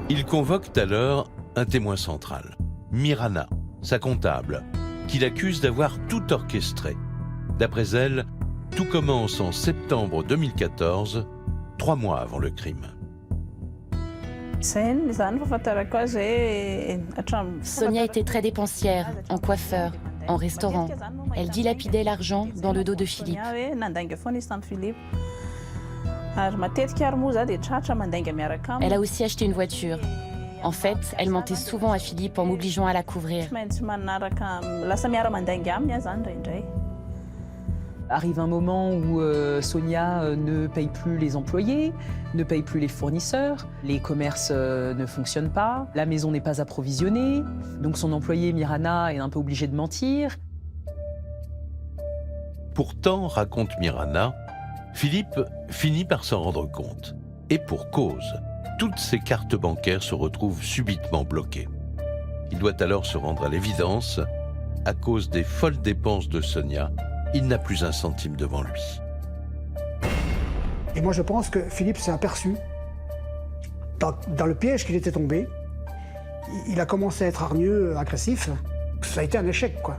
Ils convoquent alors un témoin central, Mirana, sa comptable, qui l'accuse d'avoir tout orchestré. D'après elle, tout commence en septembre 2014, 3 mois avant le crime. Sonia était très dépensière, en coiffeur, en restaurant. Elle dilapidait l'argent dans le dos de Philippe. Elle a aussi acheté une voiture. En fait, elle mentait souvent à Philippe en m'obligeant à la couvrir. Arrive un moment où Sonia ne paye plus les employés, ne paye plus les fournisseurs, les commerces ne fonctionnent pas, la maison n'est pas approvisionnée, donc son employé Mirana est un peu obligé de mentir. Pourtant, raconte Mirana, Philippe finit par s'en rendre compte. Et pour cause, toutes ses cartes bancaires se retrouvent subitement bloquées. Il doit alors se rendre à l'évidence, à cause des folles dépenses de Sonia, il n'a plus un centime devant lui. Et moi, je pense que Philippe s'est aperçu dans le piège qu'il était tombé. Il a commencé à être hargneux, agressif. Ça a été un échec, quoi.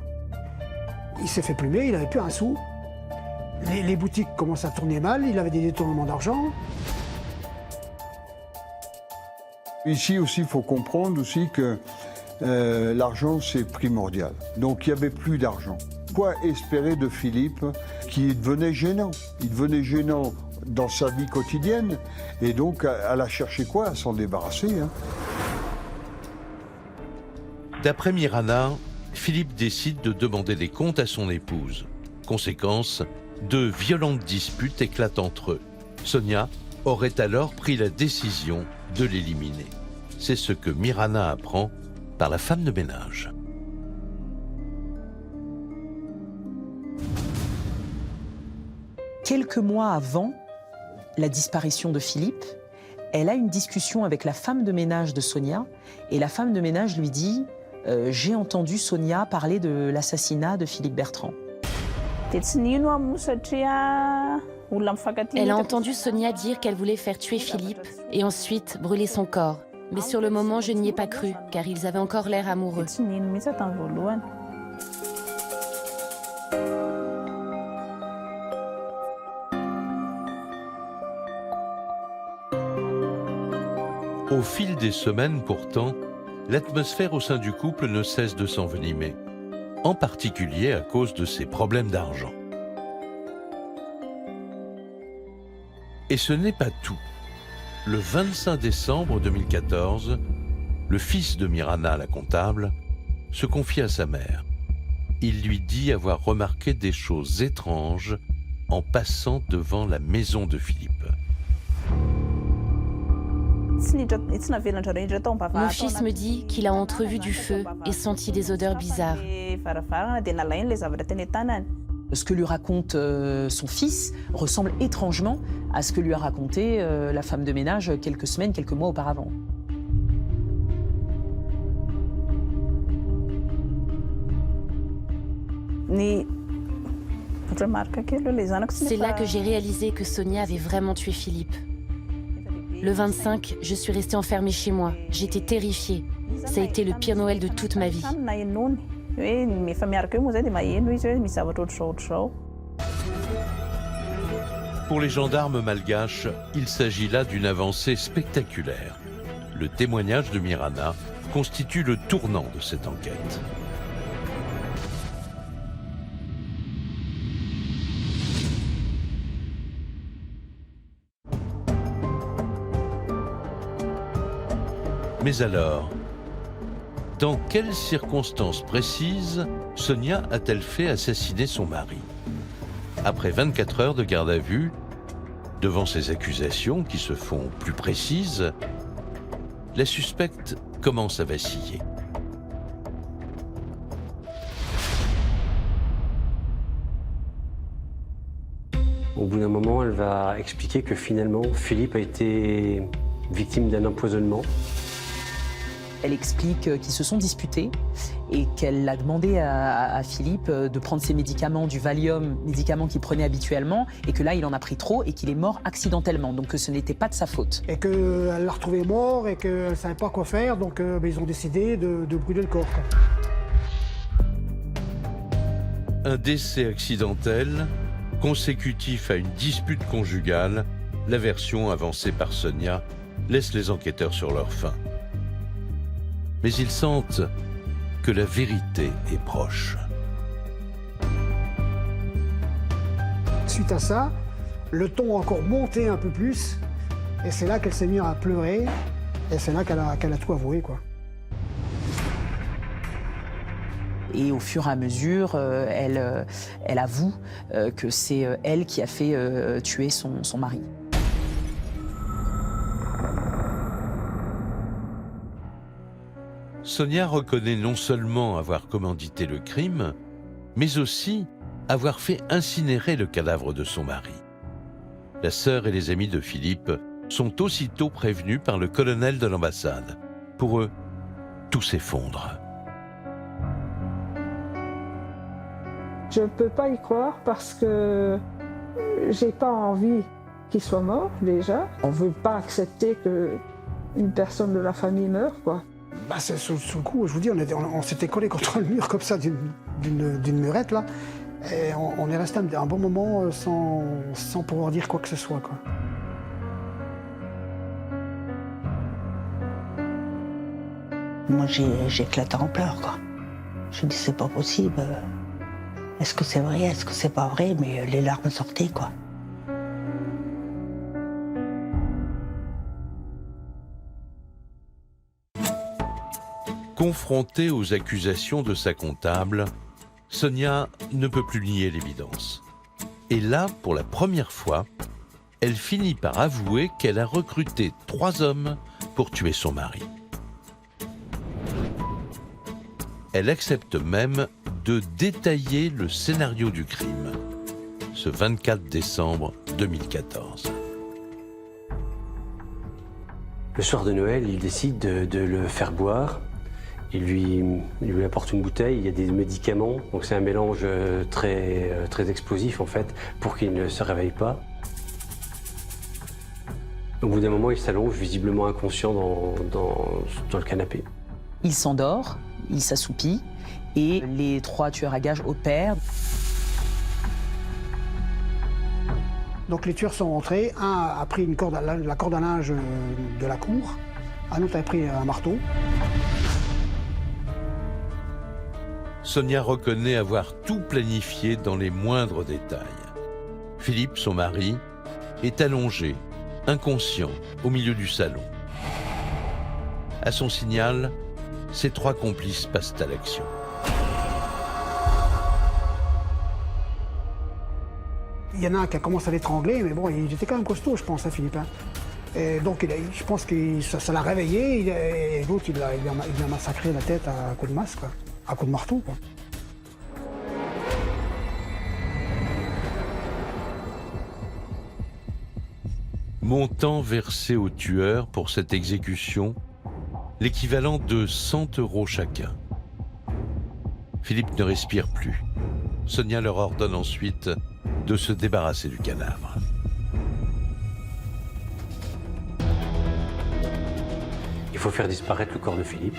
Il s'est fait plumer, il n'avait plus un sou. Les boutiques commencent à tourner mal, il avait des détournements d'argent. Ici aussi, il faut comprendre aussi que l'argent, c'est primordial. Donc, il n'y avait plus d'argent. Quoi espérer de Philippe qui devenait gênant? Il devenait gênant dans sa vie quotidienne et donc elle a cherché quoi? À s'en débarrasser. Hein. D'après Mirana, Philippe décide de demander des comptes à son épouse. Conséquence, de violentes disputes éclatent entre eux. Sonia aurait alors pris la décision de l'éliminer. C'est ce que Mirana apprend par la femme de ménage. Quelques mois avant la disparition de Philippe, elle a une discussion avec la femme de ménage de Sonia et la femme de ménage lui dit « J'ai entendu Sonia parler de l'assassinat de Philippe Bertrand ». Elle a entendu Sonia dire qu'elle voulait faire tuer Philippe et ensuite brûler son corps. Mais sur le moment, je n'y ai pas cru, car ils avaient encore l'air amoureux. Au fil des semaines, pourtant, l'atmosphère au sein du couple ne cesse de s'envenimer, en particulier à cause de ses problèmes d'argent. Et ce n'est pas tout. Le 25 décembre 2014, le fils de Mirana, la comptable, se confie à sa mère. Il lui dit avoir remarqué des choses étranges en passant devant la maison de Philippe. Mon fils me dit qu'il a entrevu du feu et senti des odeurs bizarres. Ce que lui raconte son fils ressemble étrangement à ce que lui a raconté la femme de ménage quelques semaines, quelques mois auparavant. C'est là que j'ai réalisé que Sonia avait vraiment tué Philippe. Le 25, je suis restée enfermée chez moi. J'étais terrifiée. Ça a été le pire Noël de toute ma vie. Pour les gendarmes malgaches, il s'agit là d'une avancée spectaculaire. Le témoignage de Mirana constitue le tournant de cette enquête. Mais alors, dans quelles circonstances précises Sonia a-t-elle fait assassiner son mari? Après 24 heures de garde à vue, devant ces accusations qui se font plus précises, la suspecte commence à vaciller. Au bout d'un moment, elle va expliquer que finalement, Philippe a été victime d'un empoisonnement. Elle explique qu'ils se sont disputés et qu'elle a demandé à Philippe de prendre ses médicaments, du Valium, médicaments qu'il prenait habituellement, et que là, il en a pris trop et qu'il est mort accidentellement, donc que ce n'était pas de sa faute. Et qu'elle l'a retrouvé mort et qu'elle ne savait pas quoi faire, donc ils ont décidé de brûler le corps, quoi. Un décès accidentel, consécutif à une dispute conjugale, la version avancée par Sonia laisse les enquêteurs sur leur faim. Mais ils sentent que la vérité est proche. Suite à ça, le ton a encore monté un peu plus, et c'est là qu'elle s'est mise à pleurer, et c'est là qu'elle a tout avoué, quoi. Et au fur et à mesure, elle avoue que c'est elle qui a fait tuer son mari. Sonia reconnaît non seulement avoir commandité le crime, mais aussi avoir fait incinérer le cadavre de son mari. La sœur et les amis de Philippe sont aussitôt prévenus par le colonel de l'ambassade. Pour eux, tout s'effondre. Je ne peux pas y croire parce que j'ai pas envie qu'il soit mort déjà. On ne veut pas accepter qu'une personne de la famille meure, quoi. Bah c'est sous le coup, je vous dis, on s'était collé contre le mur comme ça d'une murette là, et on est resté un bon moment sans pouvoir dire quoi que ce soit, quoi. Moi j'ai éclaté en pleurs, quoi. Je dis c'est pas possible. Est-ce que c'est vrai, est-ce que c'est pas vrai, mais les larmes sortaient, quoi. Confrontée aux accusations de sa comptable, Sonia ne peut plus nier l'évidence. Et là, pour la première fois, elle finit par avouer qu'elle a recruté 3 hommes pour tuer son mari. Elle accepte même de détailler le scénario du crime, ce 24 décembre 2014. Le soir de Noël, il décide de le faire boire. Il lui apporte une bouteille, il y a des médicaments, donc c'est un mélange très explosif en fait, pour qu'il ne se réveille pas. Au bout d'un moment, il s'allonge, visiblement inconscient dans le canapé. Il s'endort, il s'assoupit, et les 3 tueurs à gages opèrent. Donc les tueurs sont rentrés, un a pris la corde à linge de la cour, un autre a pris un marteau. Sonia reconnaît avoir tout planifié dans les moindres détails. Philippe, son mari, est allongé, inconscient, au milieu du salon. À son signal, ses 3 complices passent à l'action. Il y en a un qui a commencé à l'étrangler, mais bon, il était quand même costaud, je pense, hein, Philippe. Hein. Et donc, je pense que ça l'a réveillé, et l'autre, il a massacré la tête à coups de masse, quoi. À coup de marteau, quoi. Montant versé aux tueurs pour cette exécution, l'équivalent de 100 € chacun. Philippe ne respire plus. Sonia leur ordonne ensuite de se débarrasser du cadavre. Il faut faire disparaître le corps de Philippe.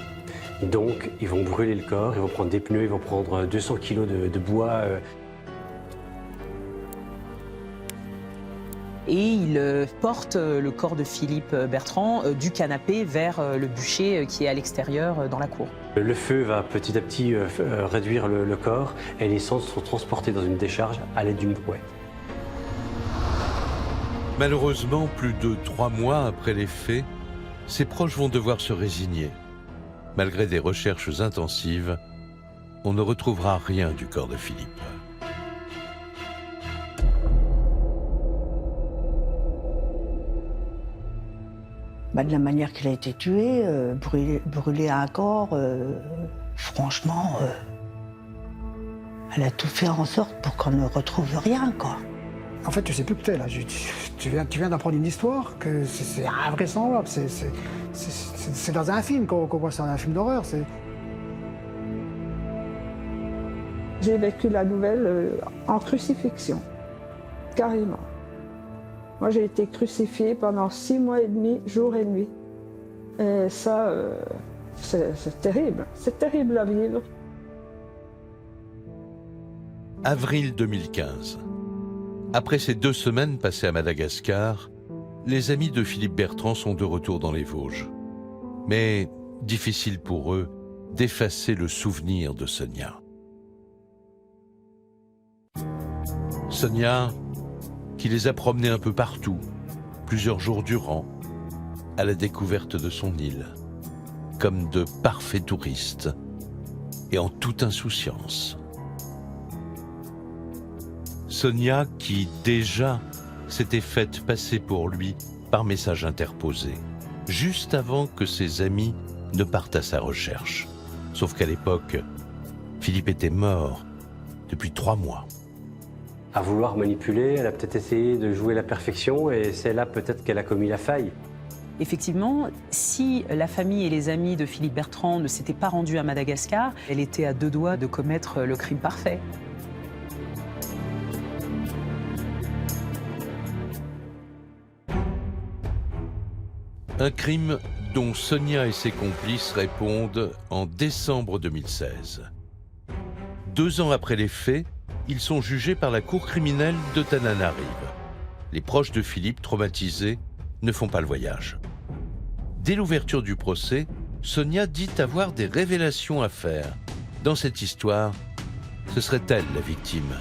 Donc, ils vont brûler le corps, ils vont prendre des pneus, ils vont prendre 200 kilos de bois. Et ils portent le corps de Philippe Bertrand du canapé vers le bûcher qui est à l'extérieur dans la cour. Le feu va petit à petit réduire le corps et les cendres sont transportées dans une décharge à l'aide d'une brouette. Malheureusement, plus de 3 mois après les faits, ses proches vont devoir se résigner. Malgré des recherches intensives, on ne retrouvera rien du corps de Philippe. De la manière qu'il a été tué, brûlé à un corps, franchement, elle a tout fait en sorte pour qu'on ne retrouve rien, quoi. En fait, tu sais plus que t'es là. Tu viens d'apprendre une histoire que c'est invraisemblable. C'est dans un film qu'on voit ça, un film d'horreur. J'ai vécu la nouvelle en crucifixion, carrément. Moi, j'ai été crucifiée pendant 6 mois et demi, jour et nuit. Et ça, c'est terrible. C'est terrible à vivre. Avril 2015. Après ces 2 semaines passées à Madagascar, les amis de Philippe Bertrand sont de retour dans les Vosges. Mais difficile pour eux d'effacer le souvenir de Sonia. Sonia, qui les a promenés un peu partout, plusieurs jours durant, à la découverte de son île, comme de parfaits touristes, et en toute insouciance. Sonia qui, déjà, s'était faite passer pour lui par message interposé, juste avant que ses amis ne partent à sa recherche. Sauf qu'à l'époque, Philippe était mort depuis 3 mois. À vouloir manipuler, elle a peut-être essayé de jouer la perfection et c'est là peut-être qu'elle a commis la faille. Effectivement, si la famille et les amis de Philippe Bertrand ne s'étaient pas rendus à Madagascar, elle était à 2 doigts de commettre le crime parfait. Un crime dont Sonia et ses complices répondent en décembre 2016. 2 ans après les faits, ils sont jugés par la cour criminelle de Tananarive. Les proches de Philippe, traumatisés, ne font pas le voyage. Dès l'ouverture du procès, Sonia dit avoir des révélations à faire. Dans cette histoire, ce serait elle la victime.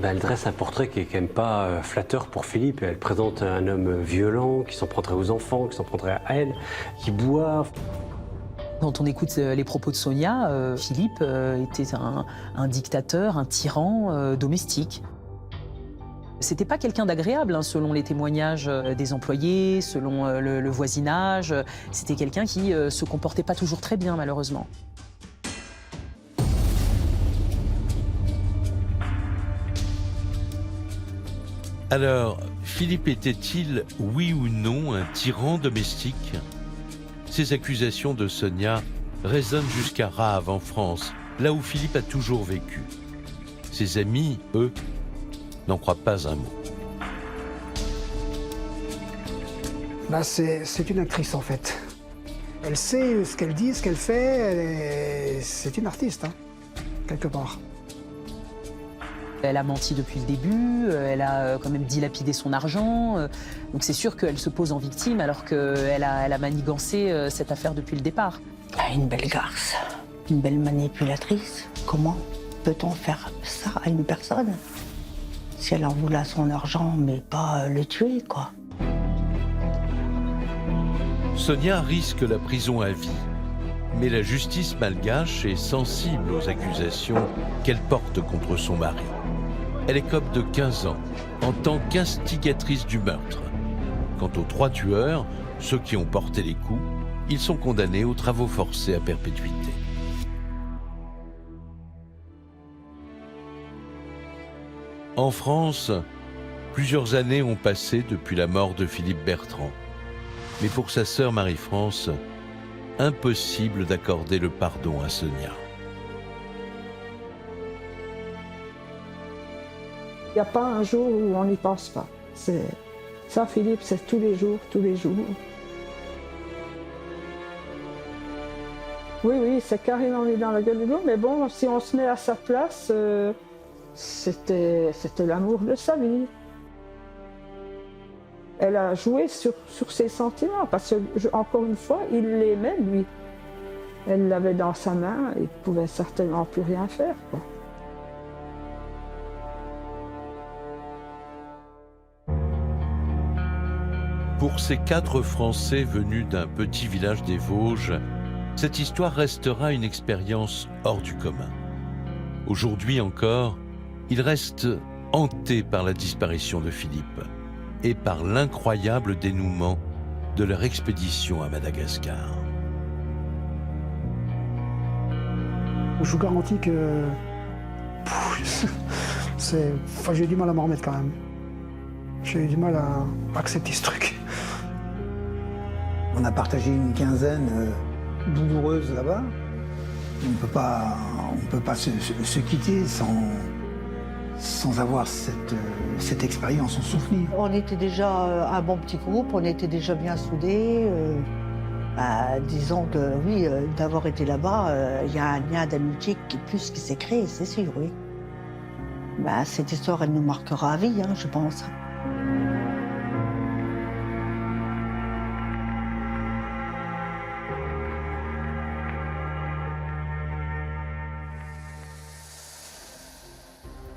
Elle dresse un portrait qui est quand même pas flatteur pour Philippe. Elle présente un homme violent, qui s'en prendrait aux enfants, qui s'en prendrait à elle, qui boit. Quand on écoute les propos de Sonia, Philippe était un dictateur, un tyran domestique. C'était pas quelqu'un d'agréable, selon les témoignages des employés, selon le voisinage. C'était quelqu'un qui se comportait pas toujours très bien, malheureusement. Alors, Philippe était-il, oui ou non, un tyran domestique ? Ces accusations de Sonia résonnent jusqu'à Rahave en France, là où Philippe a toujours vécu. Ses amis, eux, n'en croient pas un mot. C'est une actrice en fait. Elle sait ce qu'elle dit, ce qu'elle fait, c'est une artiste, quelque part. Elle a menti depuis le début, elle a quand même dilapidé son argent, donc c'est sûr qu'elle se pose en victime alors qu'elle a manigancé cette affaire depuis le départ. Une belle garce, une belle manipulatrice. Comment peut-on faire ça à une personne? Si elle en voulait son argent, mais pas le tuer, quoi. Sonia risque la prison à vie, mais la justice malgache est sensible aux accusations qu'elle porte contre son mari. Elle écope de 15 ans en tant qu'instigatrice du meurtre. Quant aux 3 tueurs, ceux qui ont porté les coups, ils sont condamnés aux travaux forcés à perpétuité. En France, plusieurs années ont passé depuis la mort de Philippe Bertrand. Mais pour sa sœur Marie-France, impossible d'accorder le pardon à Sonia. Il n'y a pas un jour où on n'y pense pas. Ça, Philippe, c'est tous les jours, tous les jours. Oui, c'est carrément mis dans la gueule du loup, mais bon, si on se met à sa place, c'était l'amour de sa vie. Elle a joué sur ses sentiments, parce que, encore une fois, il l'aimait, lui. Elle l'avait dans sa main, il ne pouvait certainement plus rien faire, quoi. Pour ces 4 Français venus d'un petit village des Vosges, cette histoire restera une expérience hors du commun. Aujourd'hui encore, ils restent hantés par la disparition de Philippe et par l'incroyable dénouement de leur expédition à Madagascar. Je vous garantis que j'ai du mal à m'en remettre quand même. J'ai eu du mal à accepter ce truc. On a partagé une quinzaine douloureuse là-bas. On ne peut pas se quitter sans avoir cette expérience en souvenir. On était déjà un bon petit groupe, on était déjà bien soudés. Disons que oui, d'avoir été là-bas, il y a un lien d'amitié qui s'est créé, c'est sûr, oui. Cette histoire, elle nous marquera à vie, je pense.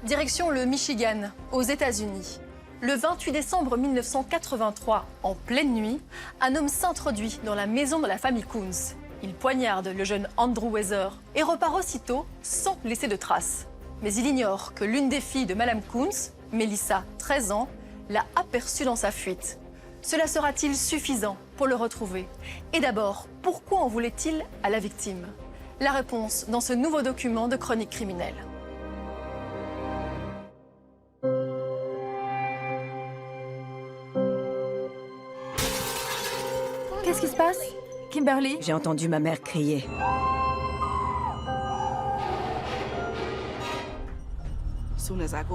Direction le Michigan, aux États-Unis. Le 28 décembre 1983, en pleine nuit, un homme s'introduit dans la maison de la famille Coons. Il poignarde le jeune Andrew Weather et repart aussitôt sans laisser de traces. Mais il ignore que l'une des filles de Madame Coons, Melissa, 13 ans, l'a aperçu dans sa fuite. Cela sera-t-il suffisant pour le retrouver? Et d'abord, pourquoi en voulait-il à la victime? La réponse dans ce nouveau document de chronique criminelle. Qu'est-ce qui se passe? Kimberly? J'ai entendu ma mère crier.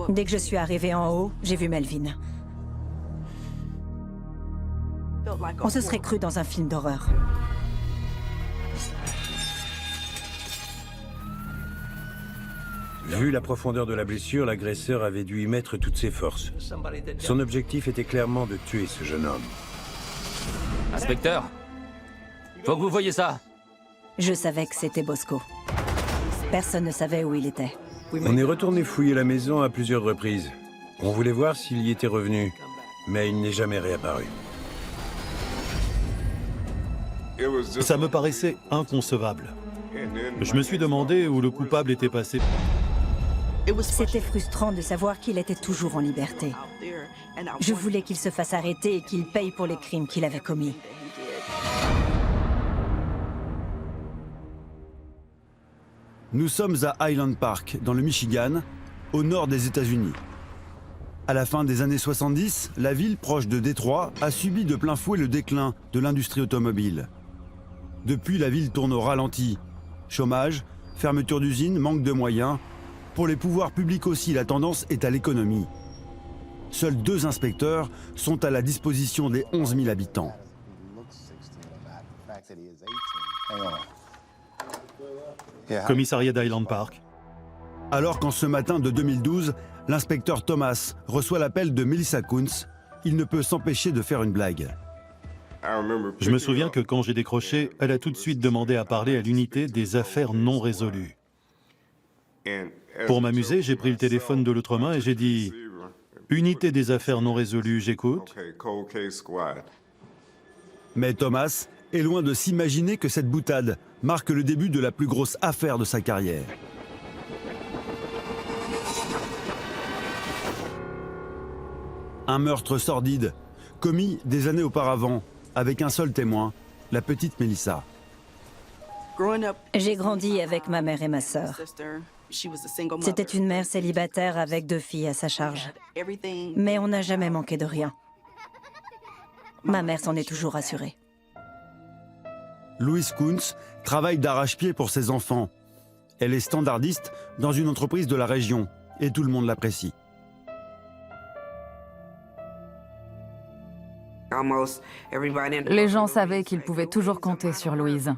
Dès que je suis arrivée en haut, j'ai vu Melvin. On se serait cru dans un film d'horreur. Vu la profondeur de la blessure, l'agresseur avait dû y mettre toutes ses forces. Son objectif était clairement de tuer ce jeune homme. Inspecteur, faut que vous voyiez ça. Je savais que c'était Bosco. Personne ne savait où il était. On est retourné fouiller la maison à plusieurs reprises. On voulait voir s'il y était revenu, mais il n'est jamais réapparu. Ça me paraissait inconcevable. Je me suis demandé où le coupable était passé. C'était frustrant de savoir qu'il était toujours en liberté. Je voulais qu'il se fasse arrêter et qu'il paye pour les crimes qu'il avait commis. Nous sommes à Highland Park, dans le Michigan, au nord des États-Unis. À la fin des années 70, la ville proche de Détroit a subi de plein fouet le déclin de l'industrie automobile. Depuis, la ville tourne au ralenti. Chômage, fermeture d'usines, manque de moyens. Pour les pouvoirs publics aussi, la tendance est à l'économie. Seuls 2 inspecteurs sont à la disposition des 11 000 habitants. Commissariat d'Highland Park. Alors qu'en ce matin de 2012, l'inspecteur Thomas reçoit l'appel de Melissa Coons, il ne peut s'empêcher de faire une blague. Je me souviens que quand j'ai décroché, elle a tout de suite demandé à parler à l'unité des affaires non résolues. Pour m'amuser, j'ai pris le téléphone de l'autre main et j'ai dit « Unité des affaires non résolues, j'écoute ». Mais Thomas est loin de s'imaginer que cette boutade marque le début de la plus grosse affaire de sa carrière. Un meurtre sordide, commis des années auparavant, avec un seul témoin, la petite Melissa. J'ai grandi avec ma mère et ma sœur. C'était une mère célibataire avec 2 filles à sa charge. Mais on n'a jamais manqué de rien. Ma mère s'en est toujours assurée. Louise Coons travaille d'arrache-pied pour ses enfants. Elle est standardiste dans une entreprise de la région et tout le monde l'apprécie. Les gens savaient qu'ils pouvaient toujours compter sur Louise.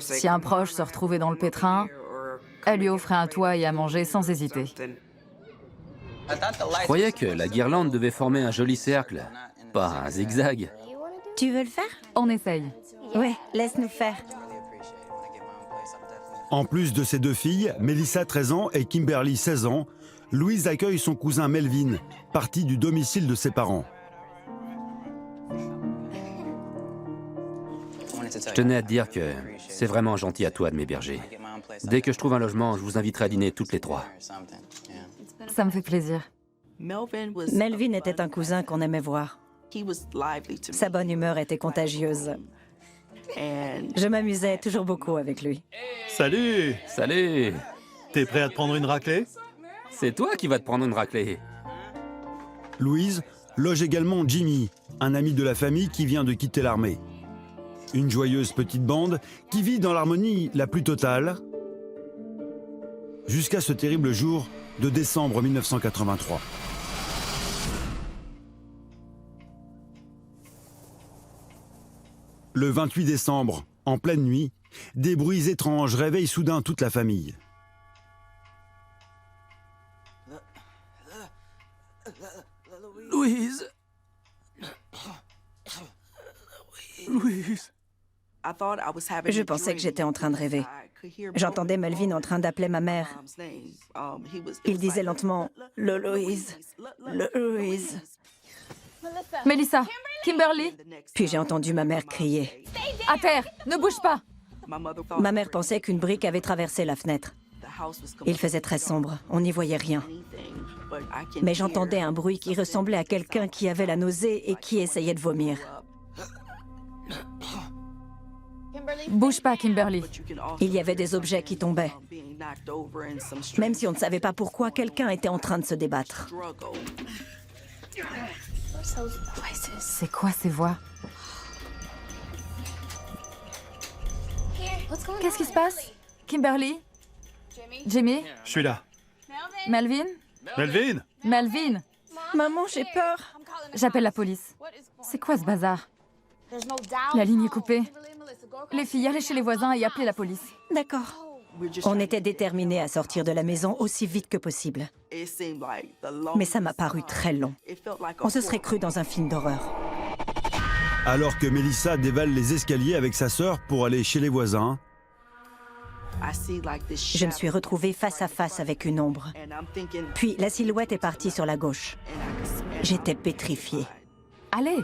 Si un proche se retrouvait dans le pétrin, elle lui offrait un toit et à manger sans hésiter. Je croyais que la guirlande devait former un joli cercle, pas un zigzag. Tu veux le faire? On essaye. Ouais, laisse-nous faire. En plus de ses 2 filles, Melissa 13 ans et Kimberly 16 ans, Louise accueille son cousin Melvin, parti du domicile de ses parents. Je tenais à te dire que c'est vraiment gentil à toi de m'héberger. Dès que je trouve un logement, je vous inviterai à dîner toutes les 3. Ça me fait plaisir. Melvin était un cousin qu'on aimait voir. Sa bonne humeur était contagieuse. Je m'amusais toujours beaucoup avec lui. Salut! Salut! T'es prêt à te prendre une raclée? C'est toi qui vas te prendre une raclée. Louise loge également Jimmy, un ami de la famille qui vient de quitter l'armée. Une joyeuse petite bande qui vit dans l'harmonie la plus totale jusqu'à ce terrible jour de décembre 1983. Le 28 décembre, en pleine nuit, des bruits étranges réveillent soudain toute la famille. Louise. Louise. Je pensais que j'étais en train de rêver. J'entendais Melvin en train d'appeler ma mère. Il disait lentement « Louise, Louise ». Melissa, Kimberly. Puis j'ai entendu ma mère crier. À terre, ne bouge pas. Ma mère pensait qu'une brique avait traversé la fenêtre. Il faisait très sombre, on n'y voyait rien. Mais j'entendais un bruit qui ressemblait à quelqu'un qui avait la nausée et qui essayait de vomir. Bouge pas, Kimberly. Il y avait des objets qui tombaient. Même si on ne savait pas pourquoi, quelqu'un était en train de se débattre. C'est quoi ces voix? Qu'est-ce qui se passe? Kimberly? Jimmy? Je suis là. Melvin? Melvin? Melvin? Maman, j'ai peur. J'appelle la police. C'est quoi ce bazar? La ligne est coupée. Les filles, allez chez les voisins et appelez la police. D'accord. On était déterminés à sortir de la maison aussi vite que possible. Mais ça m'a paru très long. On se serait cru dans un film d'horreur. Alors que Melissa dévale les escaliers avec sa sœur pour aller chez les voisins, je me suis retrouvée face à face avec une ombre. Puis la silhouette est partie sur la gauche. J'étais pétrifiée. Allez!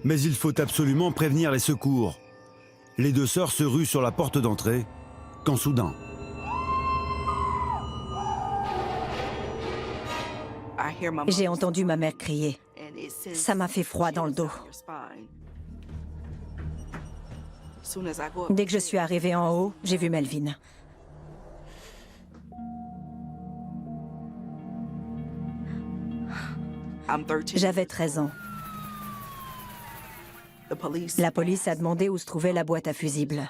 mais il faut absolument prévenir les secours. Les deux sœurs se ruent sur la porte d'entrée, quand soudain... J'ai entendu ma mère crier. Ça m'a fait froid dans le dos. Dès que je suis arrivée en haut, j'ai vu Melvin. J'avais 13 ans. La police a demandé où se trouvait la boîte à fusibles.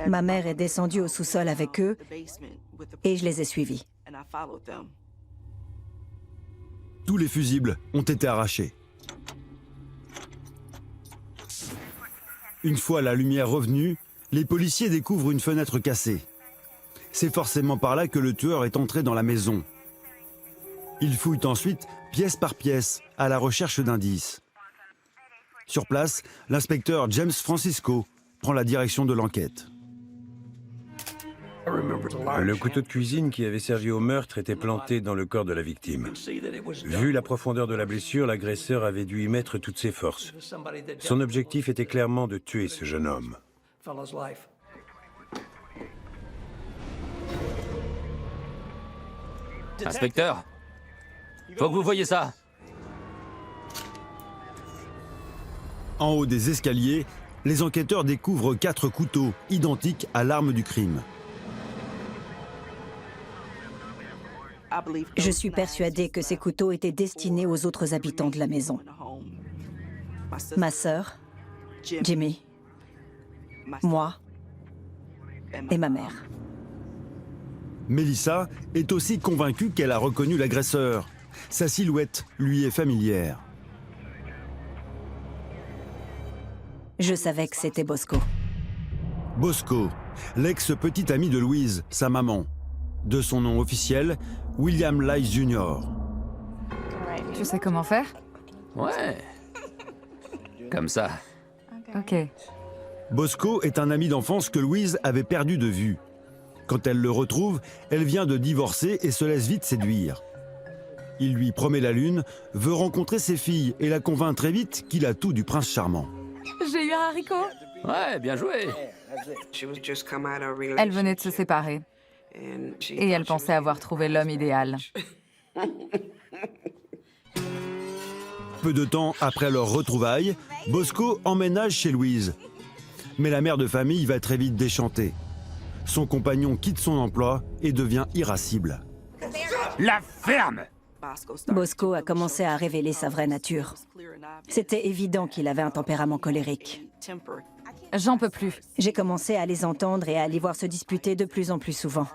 Ma mère est descendue au sous-sol avec eux et je les ai suivis. Tous les fusibles ont été arrachés. Une fois la lumière revenue, les policiers découvrent une fenêtre cassée. C'est forcément par là que le tueur est entré dans la maison. Ils fouillent ensuite, pièce par pièce, à la recherche d'indices. Sur place, l'inspecteur James Francisco prend la direction de l'enquête. Le couteau de cuisine qui avait servi au meurtre était planté dans le corps de la victime. Vu la profondeur de la blessure, l'agresseur avait dû y mettre toutes ses forces. Son objectif était clairement de tuer ce jeune homme. Inspecteur, faut que vous voyez ça. En haut des escaliers, les enquêteurs découvrent 4 couteaux identiques à l'arme du crime. Je suis persuadée que ces couteaux étaient destinés aux autres habitants de la maison. Ma sœur, Jimmy, moi et ma mère. Melissa est aussi convaincue qu'elle a reconnu l'agresseur. Sa silhouette lui est familière. Je savais que c'était Bosco. Bosco, l'ex-petit ami de Louise, sa maman. De son nom officiel, William Lice Jr. Tu sais comment faire? Ouais. Comme ça. Ok. Bosco est un ami d'enfance que Louise avait perdu de vue. Quand elle le retrouve, elle vient de divorcer et se laisse vite séduire. Il lui promet la lune, veut rencontrer ses filles et la convainc très vite qu'il a tout du prince charmant. J'ai eu un haricot. Ouais, bien joué. Elle venait de se séparer. Et elle pensait avoir trouvé l'homme idéal. Peu de temps après leur retrouvaille, Bosco emménage chez Louise. Mais la mère de famille va très vite déchanter. Son compagnon quitte son emploi et devient irascible. La ferme! Bosco a commencé à révéler sa vraie nature. C'était évident qu'il avait un tempérament colérique. J'en peux plus. J'ai commencé à les entendre et à les voir se disputer de plus en plus souvent.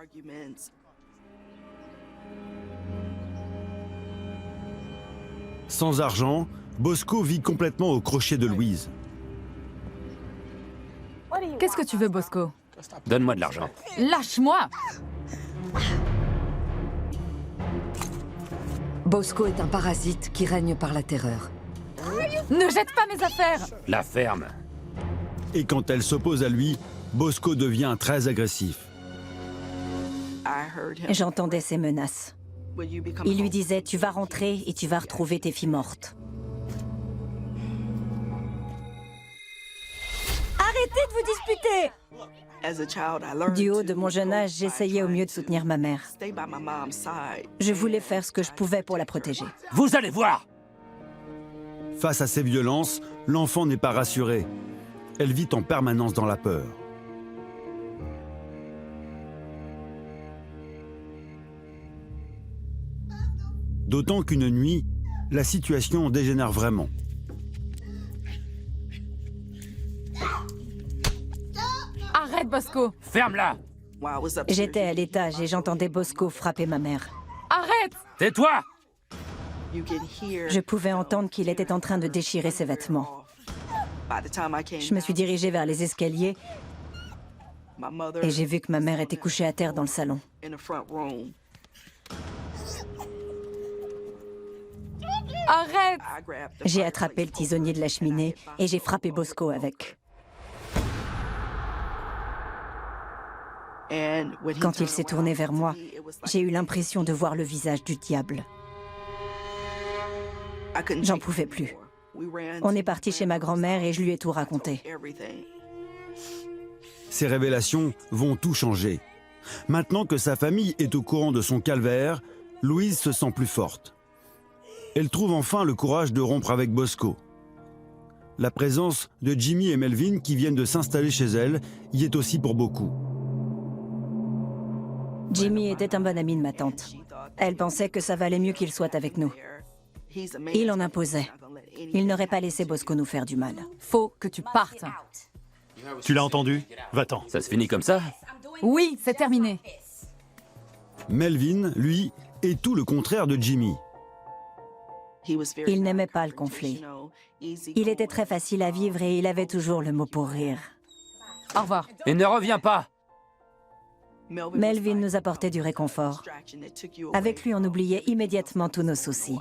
Sans argent, Bosco vit complètement au crochet de Louise. Qu'est-ce que tu veux, Bosco? Donne-moi de l'argent. Lâche-moi! Bosco est un parasite qui règne par la terreur. Ne jette pas mes affaires! La ferme. Et quand elle s'oppose à lui, Bosco devient très agressif. J'entendais ses menaces. Il lui disait « Tu vas rentrer et tu vas retrouver tes filles mortes. » Arrêtez de vous disputer! Du haut de mon jeune âge, j'essayais au mieux de soutenir ma mère. Je voulais faire ce que je pouvais pour la protéger. Vous allez voir! Face à ces violences, l'enfant n'est pas rassurée. Elle vit en permanence dans la peur. D'autant qu'une nuit, la situation dégénère vraiment. Arrête, Bosco! Ferme-la! J'étais à l'étage et j'entendais Bosco frapper ma mère. Arrête! Tais-toi! Je pouvais entendre qu'il était en train de déchirer ses vêtements. Je me suis dirigée vers les escaliers et j'ai vu que ma mère était couchée à terre dans le salon. Arrête! J'ai attrapé le tisonnier de la cheminée et j'ai frappé Bosco avec. Quand il s'est tourné vers moi, j'ai eu l'impression de voir le visage du diable. J'en pouvais plus. On est parti chez ma grand-mère et je lui ai tout raconté. Ces révélations vont tout changer. Maintenant que sa famille est au courant de son calvaire, Louise se sent plus forte. Elle trouve enfin le courage de rompre avec Bosco. La présence de Jimmy et Melvin qui viennent de s'installer chez elle y est aussi pour beaucoup. Jimmy était un bon ami de ma tante. Elle pensait que ça valait mieux qu'il soit avec nous. Il en imposait. Il n'aurait pas laissé Bosco nous faire du mal. Faut que tu partes. Tu l'as entendu? Va-t'en. Ça se finit comme ça? Oui, c'est terminé. Melvin, lui, est tout le contraire de Jimmy. Il n'aimait pas le conflit. Il était très facile à vivre et il avait toujours le mot pour rire. Au revoir. Et ne reviens pas! Melvin nous apportait du réconfort. Avec lui, on oubliait immédiatement tous nos soucis.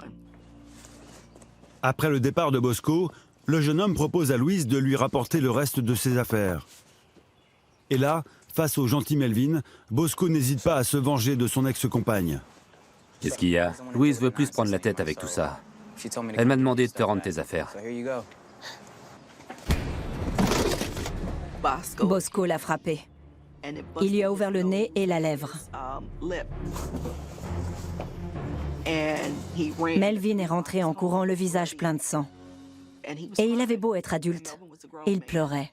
Après le départ de Bosco, le jeune homme propose à Louise de lui rapporter le reste de ses affaires. Et là, face au gentil Melvin, Bosco n'hésite pas à se venger de son ex-compagne. Qu'est-ce qu'il y a? Louise veut plus prendre la tête avec tout ça. Elle m'a demandé de te rendre tes affaires. Bosco l'a frappé. Il lui a ouvert le nez et la lèvre. Melvin est rentré en courant, le visage plein de sang. Et il avait beau être adulte, il pleurait.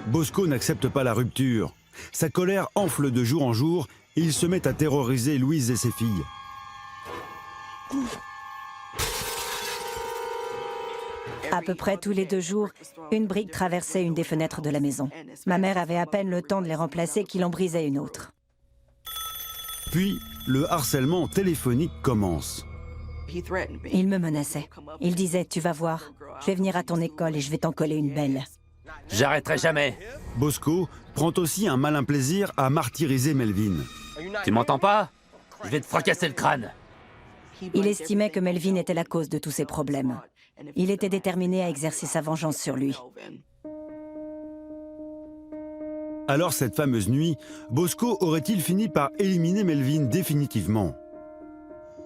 Bosco n'accepte pas la rupture. Sa colère enfle de jour en jour et il se met à terroriser Louise et ses filles. À peu près tous les 2 jours, une brique traversait une des fenêtres de la maison. Ma mère avait à peine le temps de les remplacer qu'il en brisait une autre. Puis, le harcèlement téléphonique commence. Il me menaçait. Il disait « Tu vas voir, je vais venir à ton école et je vais t'en coller une belle. » J'arrêterai jamais. Bosco prend aussi un malin plaisir à martyriser Melvin. Tu m'entends pas? Je vais te fracasser le crâne. Il estimait que Melvin était la cause de tous ses problèmes. Il était déterminé à exercer sa vengeance sur lui. Alors cette fameuse nuit, Bosco aurait-il fini par éliminer Melvin définitivement?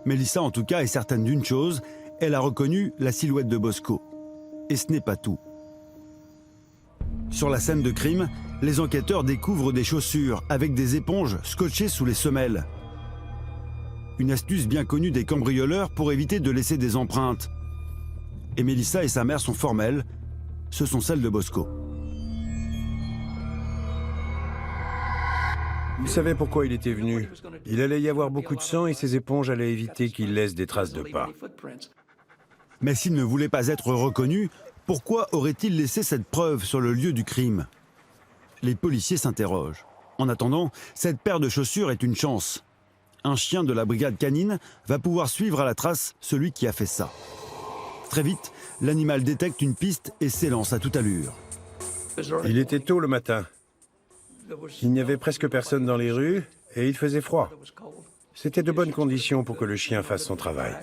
Melissa en tout cas est certaine d'une chose, elle a reconnu la silhouette de Bosco. Et ce n'est pas tout. Sur la scène de crime, les enquêteurs découvrent des chaussures avec des éponges scotchées sous les semelles. Une astuce bien connue des cambrioleurs pour éviter de laisser des empreintes. Et Melissa et sa mère sont formelles, ce sont celles de Bosco. Il savait pourquoi il était venu. Il allait y avoir beaucoup de sang et ses éponges allaient éviter qu'il laisse des traces de pas. Mais s'il ne voulait pas être reconnu, pourquoi aurait-il laissé cette preuve sur le lieu du crime? Les policiers s'interrogent. En attendant, cette paire de chaussures est une chance. Un chien de la brigade canine va pouvoir suivre à la trace celui qui a fait ça. Très vite, l'animal détecte une piste et s'élance à toute allure. Il était tôt le matin. Il n'y avait presque personne dans les rues et il faisait froid. C'était de bonnes conditions pour que le chien fasse son travail.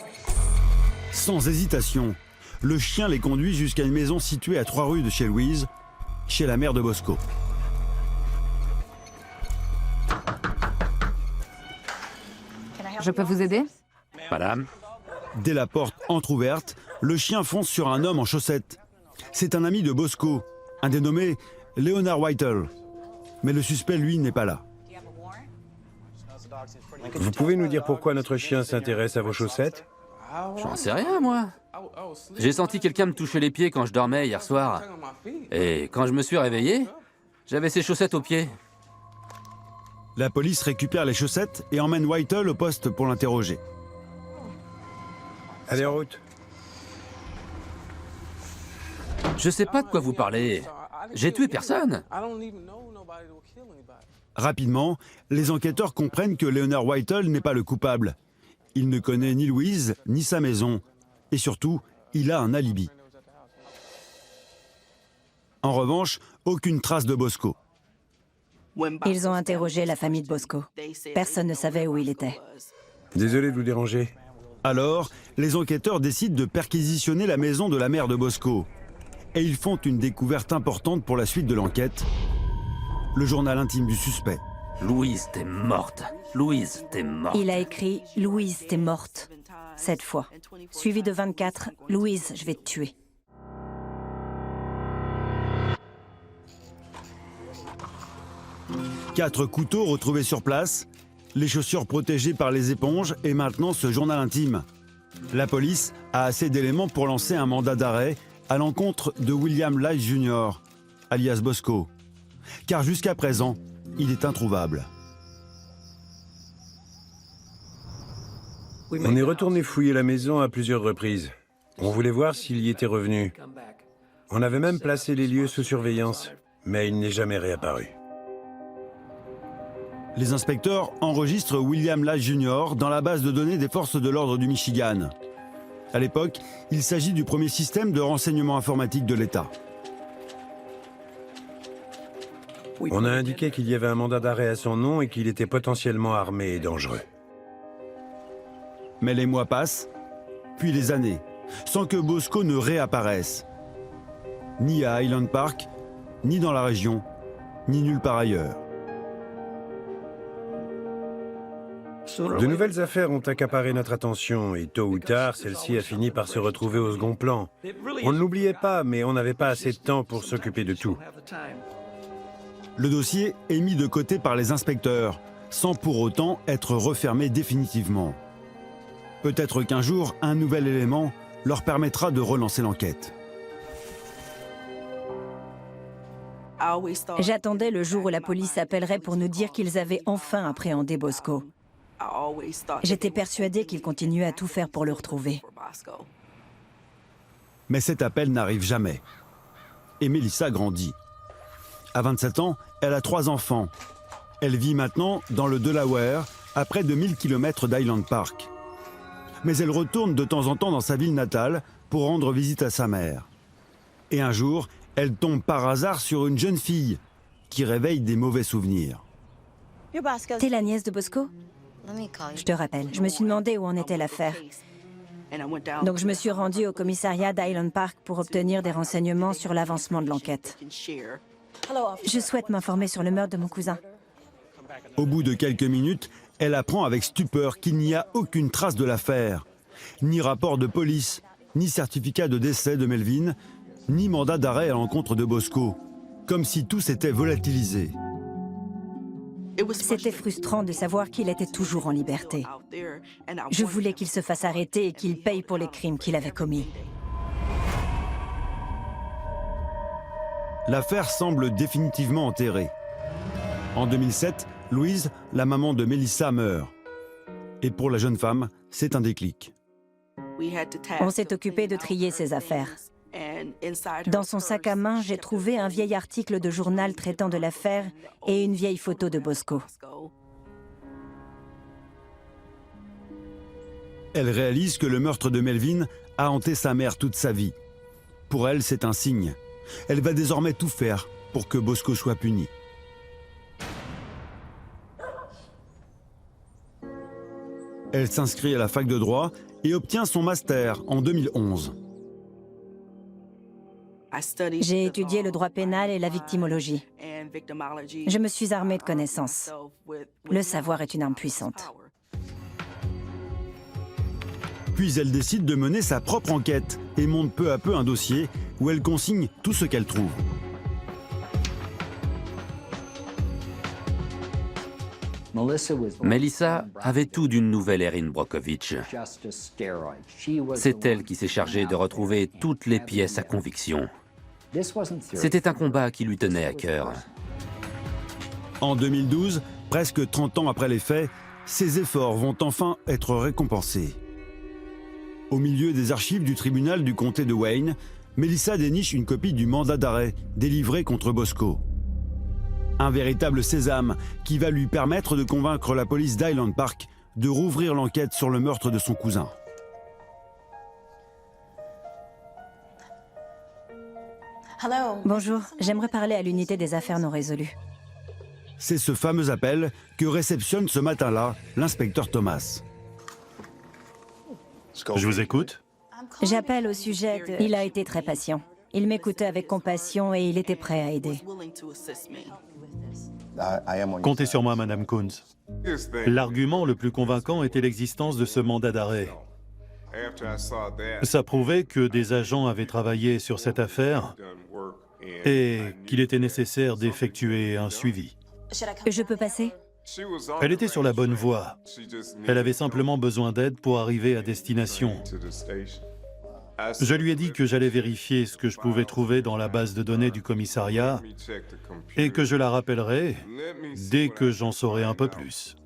Sans hésitation, le chien les conduit jusqu'à une maison située à 3 rues de chez Louise, chez la mère de Bosco. Je peux vous aider? Madame? Dès la porte entr'ouverte, le chien fonce sur un homme en chaussettes. C'est un ami de Bosco, un dénommé Leonard Whittle. Mais le suspect, lui, n'est pas là. Vous pouvez nous dire pourquoi notre chien s'intéresse à vos chaussettes? J'en sais rien, moi. J'ai senti quelqu'un me toucher les pieds quand je dormais hier soir. Et quand je me suis réveillé, j'avais ces chaussettes aux pieds. La police récupère les chaussettes et emmène Whittle au poste pour l'interroger. Allez, en route. Je sais pas de quoi vous parlez. J'ai tué personne. Rapidement, les enquêteurs comprennent que Leonard Whittle n'est pas le coupable. Il ne connaît ni Louise, ni sa maison. Et surtout, il a un alibi. En revanche, aucune trace de Bosco. Ils ont interrogé la famille de Bosco. Personne ne savait où il était. Désolé de vous déranger. Alors, les enquêteurs décident de perquisitionner la maison de la mère de Bosco. Et ils font une découverte importante pour la suite de l'enquête. Le journal intime du suspect. Louise, t'es morte. Louise, t'es morte. Il a écrit « Louise, t'es morte » 7 fois. Suivi de 24 « Louise, je vais te tuer ». Quatre couteaux retrouvés sur place, les chaussures protégées par les éponges et maintenant ce journal intime. La police a assez d'éléments pour lancer un mandat d'arrêt à l'encontre de William Lyle Jr., alias Bosco. Car jusqu'à présent, il est introuvable. On est retourné fouiller la maison à plusieurs reprises. On voulait voir s'il y était revenu. On avait même placé les lieux sous surveillance, mais il n'est jamais réapparu. Les inspecteurs enregistrent William Lyle Jr. dans la base de données des forces de l'ordre du Michigan. À l'époque, il s'agit du premier système de renseignement informatique de l'État. On a indiqué qu'il y avait un mandat d'arrêt à son nom et qu'il était potentiellement armé et dangereux. Mais les mois passent, puis les années, sans que Bosco ne réapparaisse. Ni à Highland Park, ni dans la région, ni nulle part ailleurs. De nouvelles affaires ont accaparé notre attention et tôt ou tard, celle-ci a fini par se retrouver au second plan. On ne l'oubliait pas, mais on n'avait pas assez de temps pour s'occuper de tout. Le dossier est mis de côté par les inspecteurs, sans pour autant être refermé définitivement. Peut-être qu'un jour, un nouvel élément leur permettra de relancer l'enquête. J'attendais le jour où la police appellerait pour nous dire qu'ils avaient enfin appréhendé Bosco. J'étais persuadée qu'ils continuaient à tout faire pour le retrouver. Mais cet appel n'arrive jamais. Et Melissa grandit. À 27 ans, elle a 3 enfants. Elle vit maintenant dans le Delaware, à près de 1000 km d'Highland Park. Mais elle retourne de temps en temps dans sa ville natale pour rendre visite à sa mère. Et un jour, elle tombe par hasard sur une jeune fille qui réveille des mauvais souvenirs. T'es la nièce de Bosco? Je te rappelle, je me suis demandé où en était l'affaire. Donc je me suis rendue au commissariat d'Highland Park pour obtenir des renseignements sur l'avancement de l'enquête. Je souhaite m'informer sur le meurtre de mon cousin. Au bout de quelques minutes, elle apprend avec stupeur qu'il n'y a aucune trace de l'affaire. Ni rapport de police, ni certificat de décès de Melvin, ni mandat d'arrêt à l'encontre de Bosco. Comme si tout s'était volatilisé. C'était frustrant de savoir qu'il était toujours en liberté. Je voulais qu'il se fasse arrêter et qu'il paye pour les crimes qu'il avait commis. L'affaire semble définitivement enterrée. En 2007, Louise, la maman de Melissa, meurt. Et pour la jeune femme, c'est un déclic. On s'est occupé de trier ses affaires. Dans son sac à main, j'ai trouvé un vieil article de journal traitant de l'affaire et une vieille photo de Bosco. Elle réalise que le meurtre de Melvin a hanté sa mère toute sa vie. Pour elle, c'est un signe. Elle va désormais tout faire pour que Bosco soit puni. Elle s'inscrit à la fac de droit et obtient son master en 2011. J'ai étudié le droit pénal et la victimologie. Je me suis armée de connaissances. Le savoir est une arme puissante. Puis elle décide de mener sa propre enquête et monte peu à peu un dossier où elle consigne tout ce qu'elle trouve. Melissa avait tout d'une nouvelle Erin Brockovich. C'est elle qui s'est chargée de retrouver toutes les pièces à conviction. C'était un combat qui lui tenait à cœur. En 2012, presque 30 ans après les faits, ses efforts vont enfin être récompensés. Au milieu des archives du tribunal du comté de Wayne, Melissa déniche une copie du mandat d'arrêt délivré contre Bosco. Un véritable sésame qui va lui permettre de convaincre la police d'Highland Park de rouvrir l'enquête sur le meurtre de son cousin. Bonjour, j'aimerais parler à l'unité des affaires non résolues. C'est ce fameux appel que réceptionne ce matin-là l'inspecteur Thomas. Je vous écoute. J'appelle au sujet de... Il a été très patient. Il m'écoutait avec compassion et il était prêt à aider. Comptez sur moi, Madame Coons. L'argument le plus convaincant était l'existence de ce mandat d'arrêt. Ça prouvait que des agents avaient travaillé sur cette affaire et qu'il était nécessaire d'effectuer un suivi. Je peux passer ? Elle était sur la bonne voie. Elle avait simplement besoin d'aide pour arriver à destination. Je lui ai dit que j'allais vérifier ce que je pouvais trouver dans la base de données du commissariat et que je la rappellerai dès que j'en saurai un peu plus.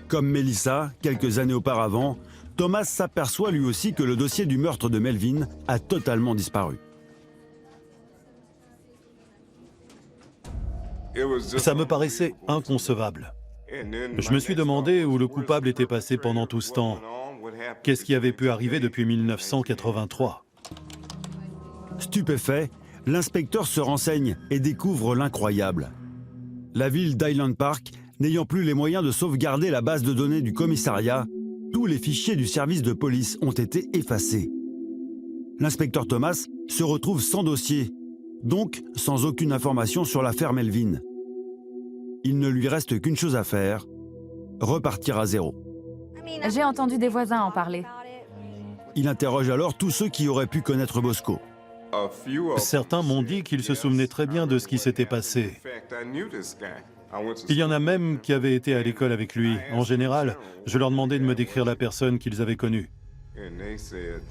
Comme Melissa, quelques années auparavant, Thomas s'aperçoit lui aussi que le dossier du meurtre de Melvin a totalement disparu. Ça me paraissait inconcevable. Je me suis demandé où le coupable était passé pendant tout ce temps. Qu'est-ce qui avait pu arriver depuis 1983 ? Stupéfait, l'inspecteur se renseigne et découvre l'incroyable. La ville d'Highland Park, n'ayant plus les moyens de sauvegarder la base de données du commissariat, tous les fichiers du service de police ont été effacés. L'inspecteur Thomas se retrouve sans dossier, donc sans aucune information sur l'affaire Melvin. Il ne lui reste qu'une chose à faire, repartir à zéro. J'ai entendu des voisins en parler. Il interroge alors tous ceux qui auraient pu connaître Bosco. Certains m'ont dit qu'ils se souvenaient très bien de ce qui s'était passé. Il y en a même qui avaient été à l'école avec lui. En général, je leur demandais de me décrire la personne qu'ils avaient connue.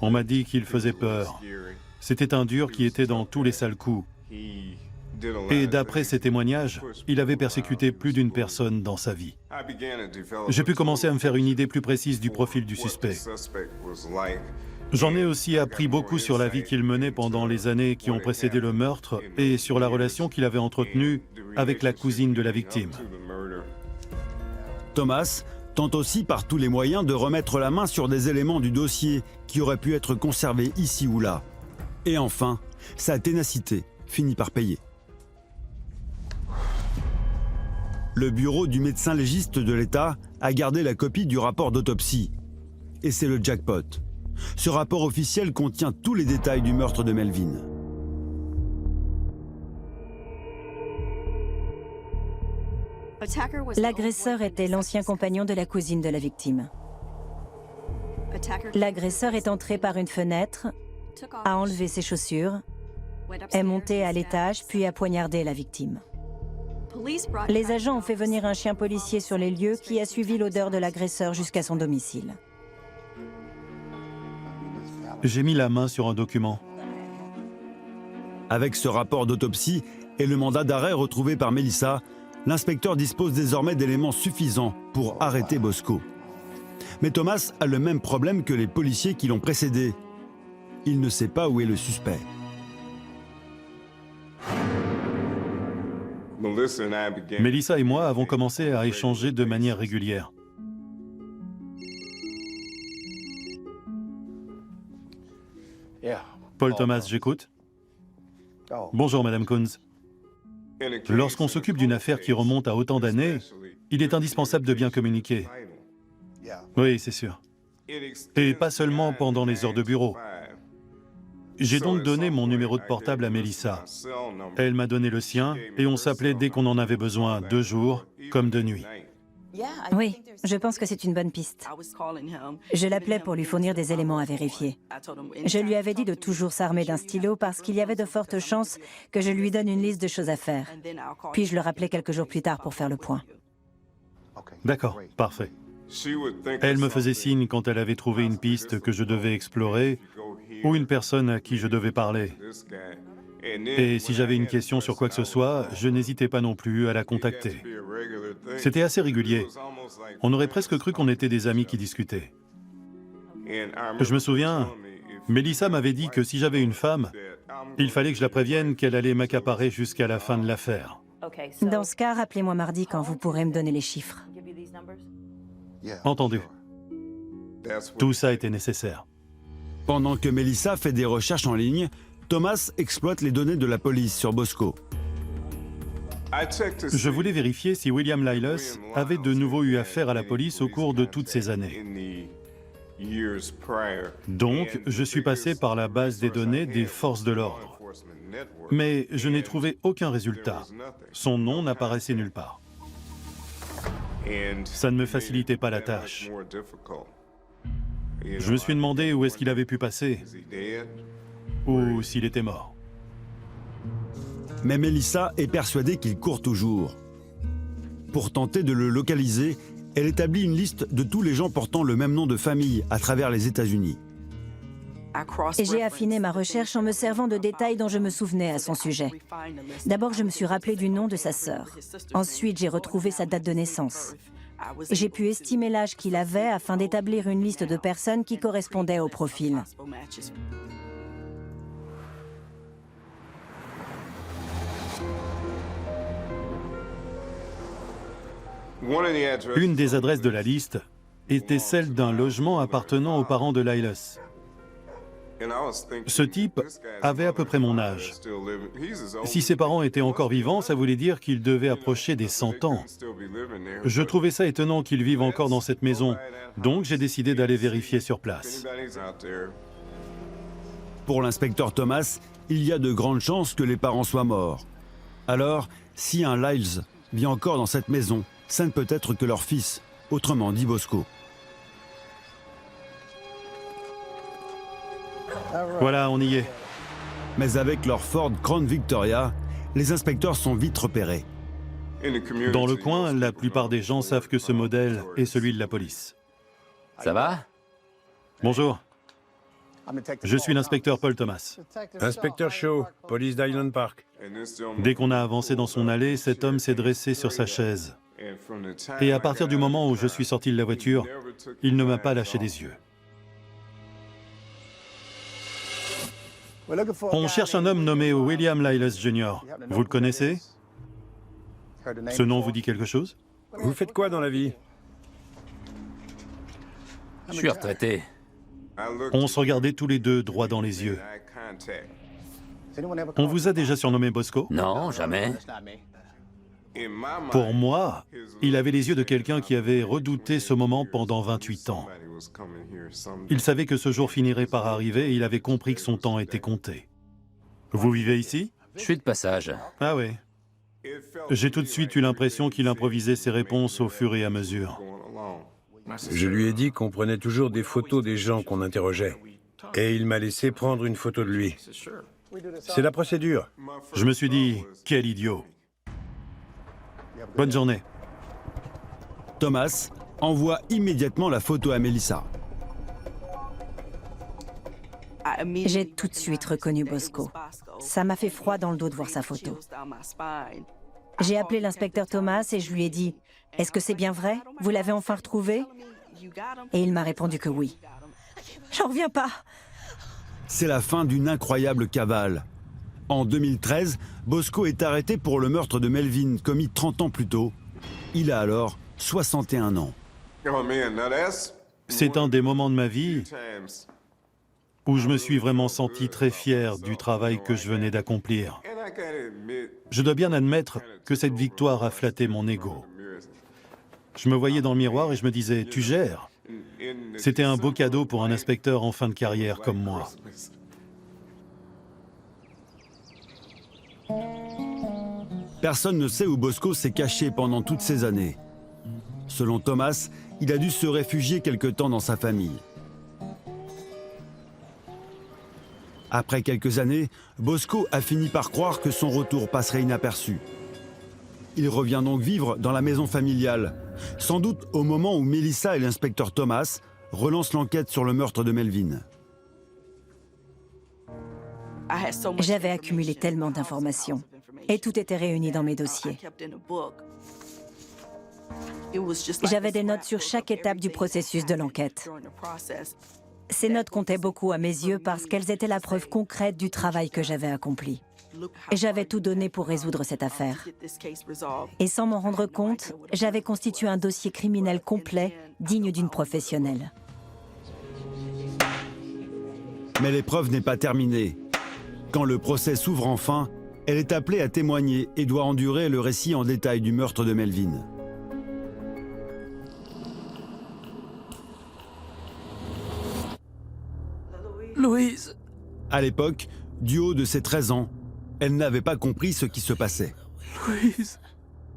On m'a dit qu'il faisait peur. C'était un dur qui était dans tous les sales coups. Et d'après ses témoignages, il avait persécuté plus d'une personne dans sa vie. J'ai pu commencer à me faire une idée plus précise du profil du suspect. J'en ai aussi appris beaucoup sur la vie qu'il menait pendant les années qui ont précédé le meurtre et sur la relation qu'il avait entretenue avec la cousine de la victime. Thomas tente aussi par tous les moyens de remettre la main sur des éléments du dossier qui auraient pu être conservés ici ou là. Et enfin, sa ténacité finit par payer. Le bureau du médecin légiste de l'État a gardé la copie du rapport d'autopsie. Et c'est le jackpot. Ce rapport officiel contient tous les détails du meurtre de Melvin. L'agresseur était l'ancien compagnon de la cousine de la victime. L'agresseur est entré par une fenêtre, a enlevé ses chaussures, est monté à l'étage puis a poignardé la victime. Les agents ont fait venir un chien policier sur les lieux qui a suivi l'odeur de l'agresseur jusqu'à son domicile. J'ai mis la main sur un document. Avec ce rapport d'autopsie et le mandat d'arrêt retrouvé par Melissa, l'inspecteur dispose désormais d'éléments suffisants pour arrêter Bosco. Mais Thomas a le même problème que les policiers qui l'ont précédé. Il ne sait pas où est le suspect. Melissa et moi avons commencé à échanger de manière régulière. Paul Thomas, j'écoute. Bonjour, Madame Coons. Lorsqu'on s'occupe d'une affaire qui remonte à autant d'années, il est indispensable de bien communiquer. Oui, c'est sûr. Et pas seulement pendant les heures de bureau. J'ai donc donné mon numéro de portable à Melissa. Elle m'a donné le sien et on s'appelait dès qu'on en avait besoin, de jour comme de nuit. Oui, je pense que c'est une bonne piste. Je l'appelais pour lui fournir des éléments à vérifier. Je lui avais dit de toujours s'armer d'un stylo parce qu'il y avait de fortes chances que je lui donne une liste de choses à faire. Puis je le rappelais quelques jours plus tard pour faire le point. D'accord, parfait. Elle me faisait signe quand elle avait trouvé une piste que je devais explorer ou une personne à qui je devais parler. Et si j'avais une question sur quoi que ce soit, je n'hésitais pas non plus à la contacter. C'était assez régulier. On aurait presque cru qu'on était des amis qui discutaient. Je me souviens, Melissa m'avait dit que si j'avais une femme, il fallait que je la prévienne qu'elle allait m'accaparer jusqu'à la fin de l'affaire. Dans ce cas, rappelez-moi mardi quand vous pourrez me donner les chiffres. Entendu. Tout ça était nécessaire. Pendant que Melissa fait des recherches en ligne, Thomas exploite les données de la police sur Bosco. Je voulais vérifier si William Lilus avait de nouveau eu affaire à la police au cours de toutes ces années. Donc, je suis passé par la base des données des forces de l'ordre. Mais je n'ai trouvé aucun résultat. Son nom n'apparaissait nulle part. Ça ne me facilitait pas la tâche. Je me suis demandé où est-ce qu'il avait pu passer, ou s'il était mort. Mais Melissa est persuadée qu'il court toujours. Pour tenter de le localiser, elle établit une liste de tous les gens portant le même nom de famille à travers les États-Unis. J'ai affiné ma recherche en me servant de détails dont je me souvenais à son sujet. D'abord, je me suis rappelé du nom de sa sœur. Ensuite, j'ai retrouvé sa date de naissance. J'ai pu estimer l'âge qu'il avait afin d'établir une liste de personnes qui correspondaient au profil. Une des adresses de la liste était celle d'un logement appartenant aux parents de Lilus. Ce type avait à peu près mon âge. Si ses parents étaient encore vivants, ça voulait dire qu'il devait approcher des 100 ans. Je trouvais ça étonnant qu'il vive encore dans cette maison, donc j'ai décidé d'aller vérifier sur place. Pour l'inspecteur Thomas, il y a de grandes chances que les parents soient morts. Alors, si un Lyles vit encore dans cette maison, ça ne peut être que leur fils, autrement dit Bosco. Voilà, on y est. Mais avec leur Ford Crown Victoria, les inspecteurs sont vite repérés. Dans le coin, la plupart des gens savent que ce modèle est celui de la police. Ça va? Bonjour. Je suis l'inspecteur Paul Thomas. Inspecteur Shaw, police d'Highland Park. Dès qu'on a avancé dans son allée, cet homme s'est dressé sur sa chaise. Et à partir du moment où je suis sorti de la voiture, il ne m'a pas lâché des yeux. On cherche un homme nommé William Lilus Jr. Vous le connaissez? Ce nom vous dit quelque chose? Vous faites quoi dans la vie? Je suis retraité. On se regardait tous les deux droit dans les yeux. On vous a déjà surnommé Bosco? Non, jamais. Pour moi, il avait les yeux de quelqu'un qui avait redouté ce moment pendant 28 ans. Il savait que ce jour finirait par arriver et il avait compris que son temps était compté. Vous vivez ici? Je suis de passage. Ah oui. J'ai tout de suite eu l'impression qu'il improvisait ses réponses au fur et à mesure. Je lui ai dit qu'on prenait toujours des photos des gens qu'on interrogeait. Et il m'a laissé prendre une photo de lui. C'est la procédure. Je me suis dit, quel idiot. Bonne journée. Thomas envoie immédiatement la photo à Melissa. J'ai tout de suite reconnu Bosco. Ça m'a fait froid dans le dos de voir sa photo. J'ai appelé l'inspecteur Thomas et je lui ai dit « Est-ce que c'est bien vrai? Vous l'avez enfin retrouvé ?» Et il m'a répondu que oui. J'en reviens pas. C'est la fin d'une incroyable cavale. En 2013, Bosco est arrêté pour le meurtre de Melvin, commis 30 ans plus tôt. Il a alors 61 ans. C'est un des moments de ma vie où je me suis vraiment senti très fier du travail que je venais d'accomplir. Je dois bien admettre que cette victoire a flatté mon ego. Je me voyais dans le miroir et je me disais « Tu gères ». C'était un beau cadeau pour un inspecteur en fin de carrière comme moi. Personne ne sait où Bosco s'est caché pendant toutes ces années. Selon Thomas, il a dû se réfugier quelque temps dans sa famille. Après quelques années, Bosco a fini par croire que son retour passerait inaperçu. Il revient donc vivre dans la maison familiale, sans doute au moment où Melissa et l'inspecteur Thomas relancent l'enquête sur le meurtre de Melvin. J'avais accumulé tellement d'informations et tout était réuni dans mes dossiers. J'avais des notes sur chaque étape du processus de l'enquête. Ces notes comptaient beaucoup à mes yeux parce qu'elles étaient la preuve concrète du travail que j'avais accompli. J'avais tout donné pour résoudre cette affaire. Et sans m'en rendre compte, j'avais constitué un dossier criminel complet, digne d'une professionnelle. Mais l'épreuve n'est pas terminée. Quand le procès s'ouvre enfin, elle est appelée à témoigner et doit endurer le récit en détail du meurtre de Melvin. Louise. À l'époque, du haut de ses 13 ans, elle n'avait pas compris ce qui se passait. Louise.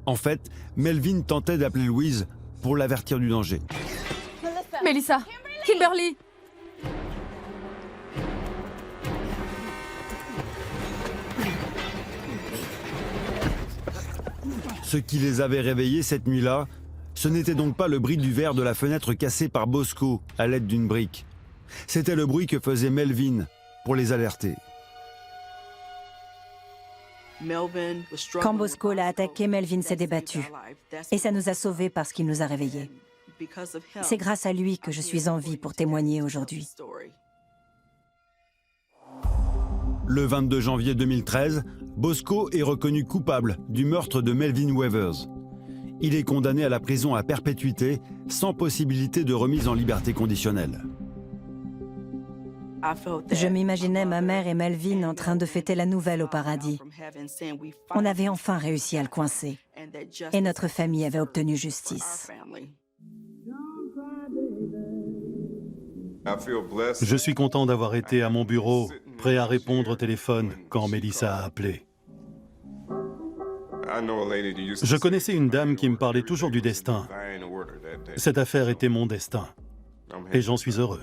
En fait, Melvin tentait d'appeler Louise pour l'avertir du danger. Melissa, Kimberly. Ce qui les avait réveillés cette nuit-là, ce n'était donc pas le bruit du verre de la fenêtre cassée par Bosco à l'aide d'une brique. C'était le bruit que faisait Melvin pour les alerter. Quand Bosco l'a attaqué, Melvin s'est débattu. Et ça nous a sauvés parce qu'il nous a réveillés. C'est grâce à lui que je suis en vie pour témoigner aujourd'hui. Le 22 janvier 2013, Bosco est reconnu coupable du meurtre de Melvin Weavers. Il est condamné à la prison à perpétuité, sans possibilité de remise en liberté conditionnelle. Je m'imaginais ma mère et Melvin en train de fêter la nouvelle au paradis. On avait enfin réussi à le coincer. Et notre famille avait obtenu justice. Je suis content d'avoir été à mon bureau, prêt à répondre au téléphone quand Melissa a appelé. Je connaissais une dame qui me parlait toujours du destin. Cette affaire était mon destin. Et j'en suis heureux.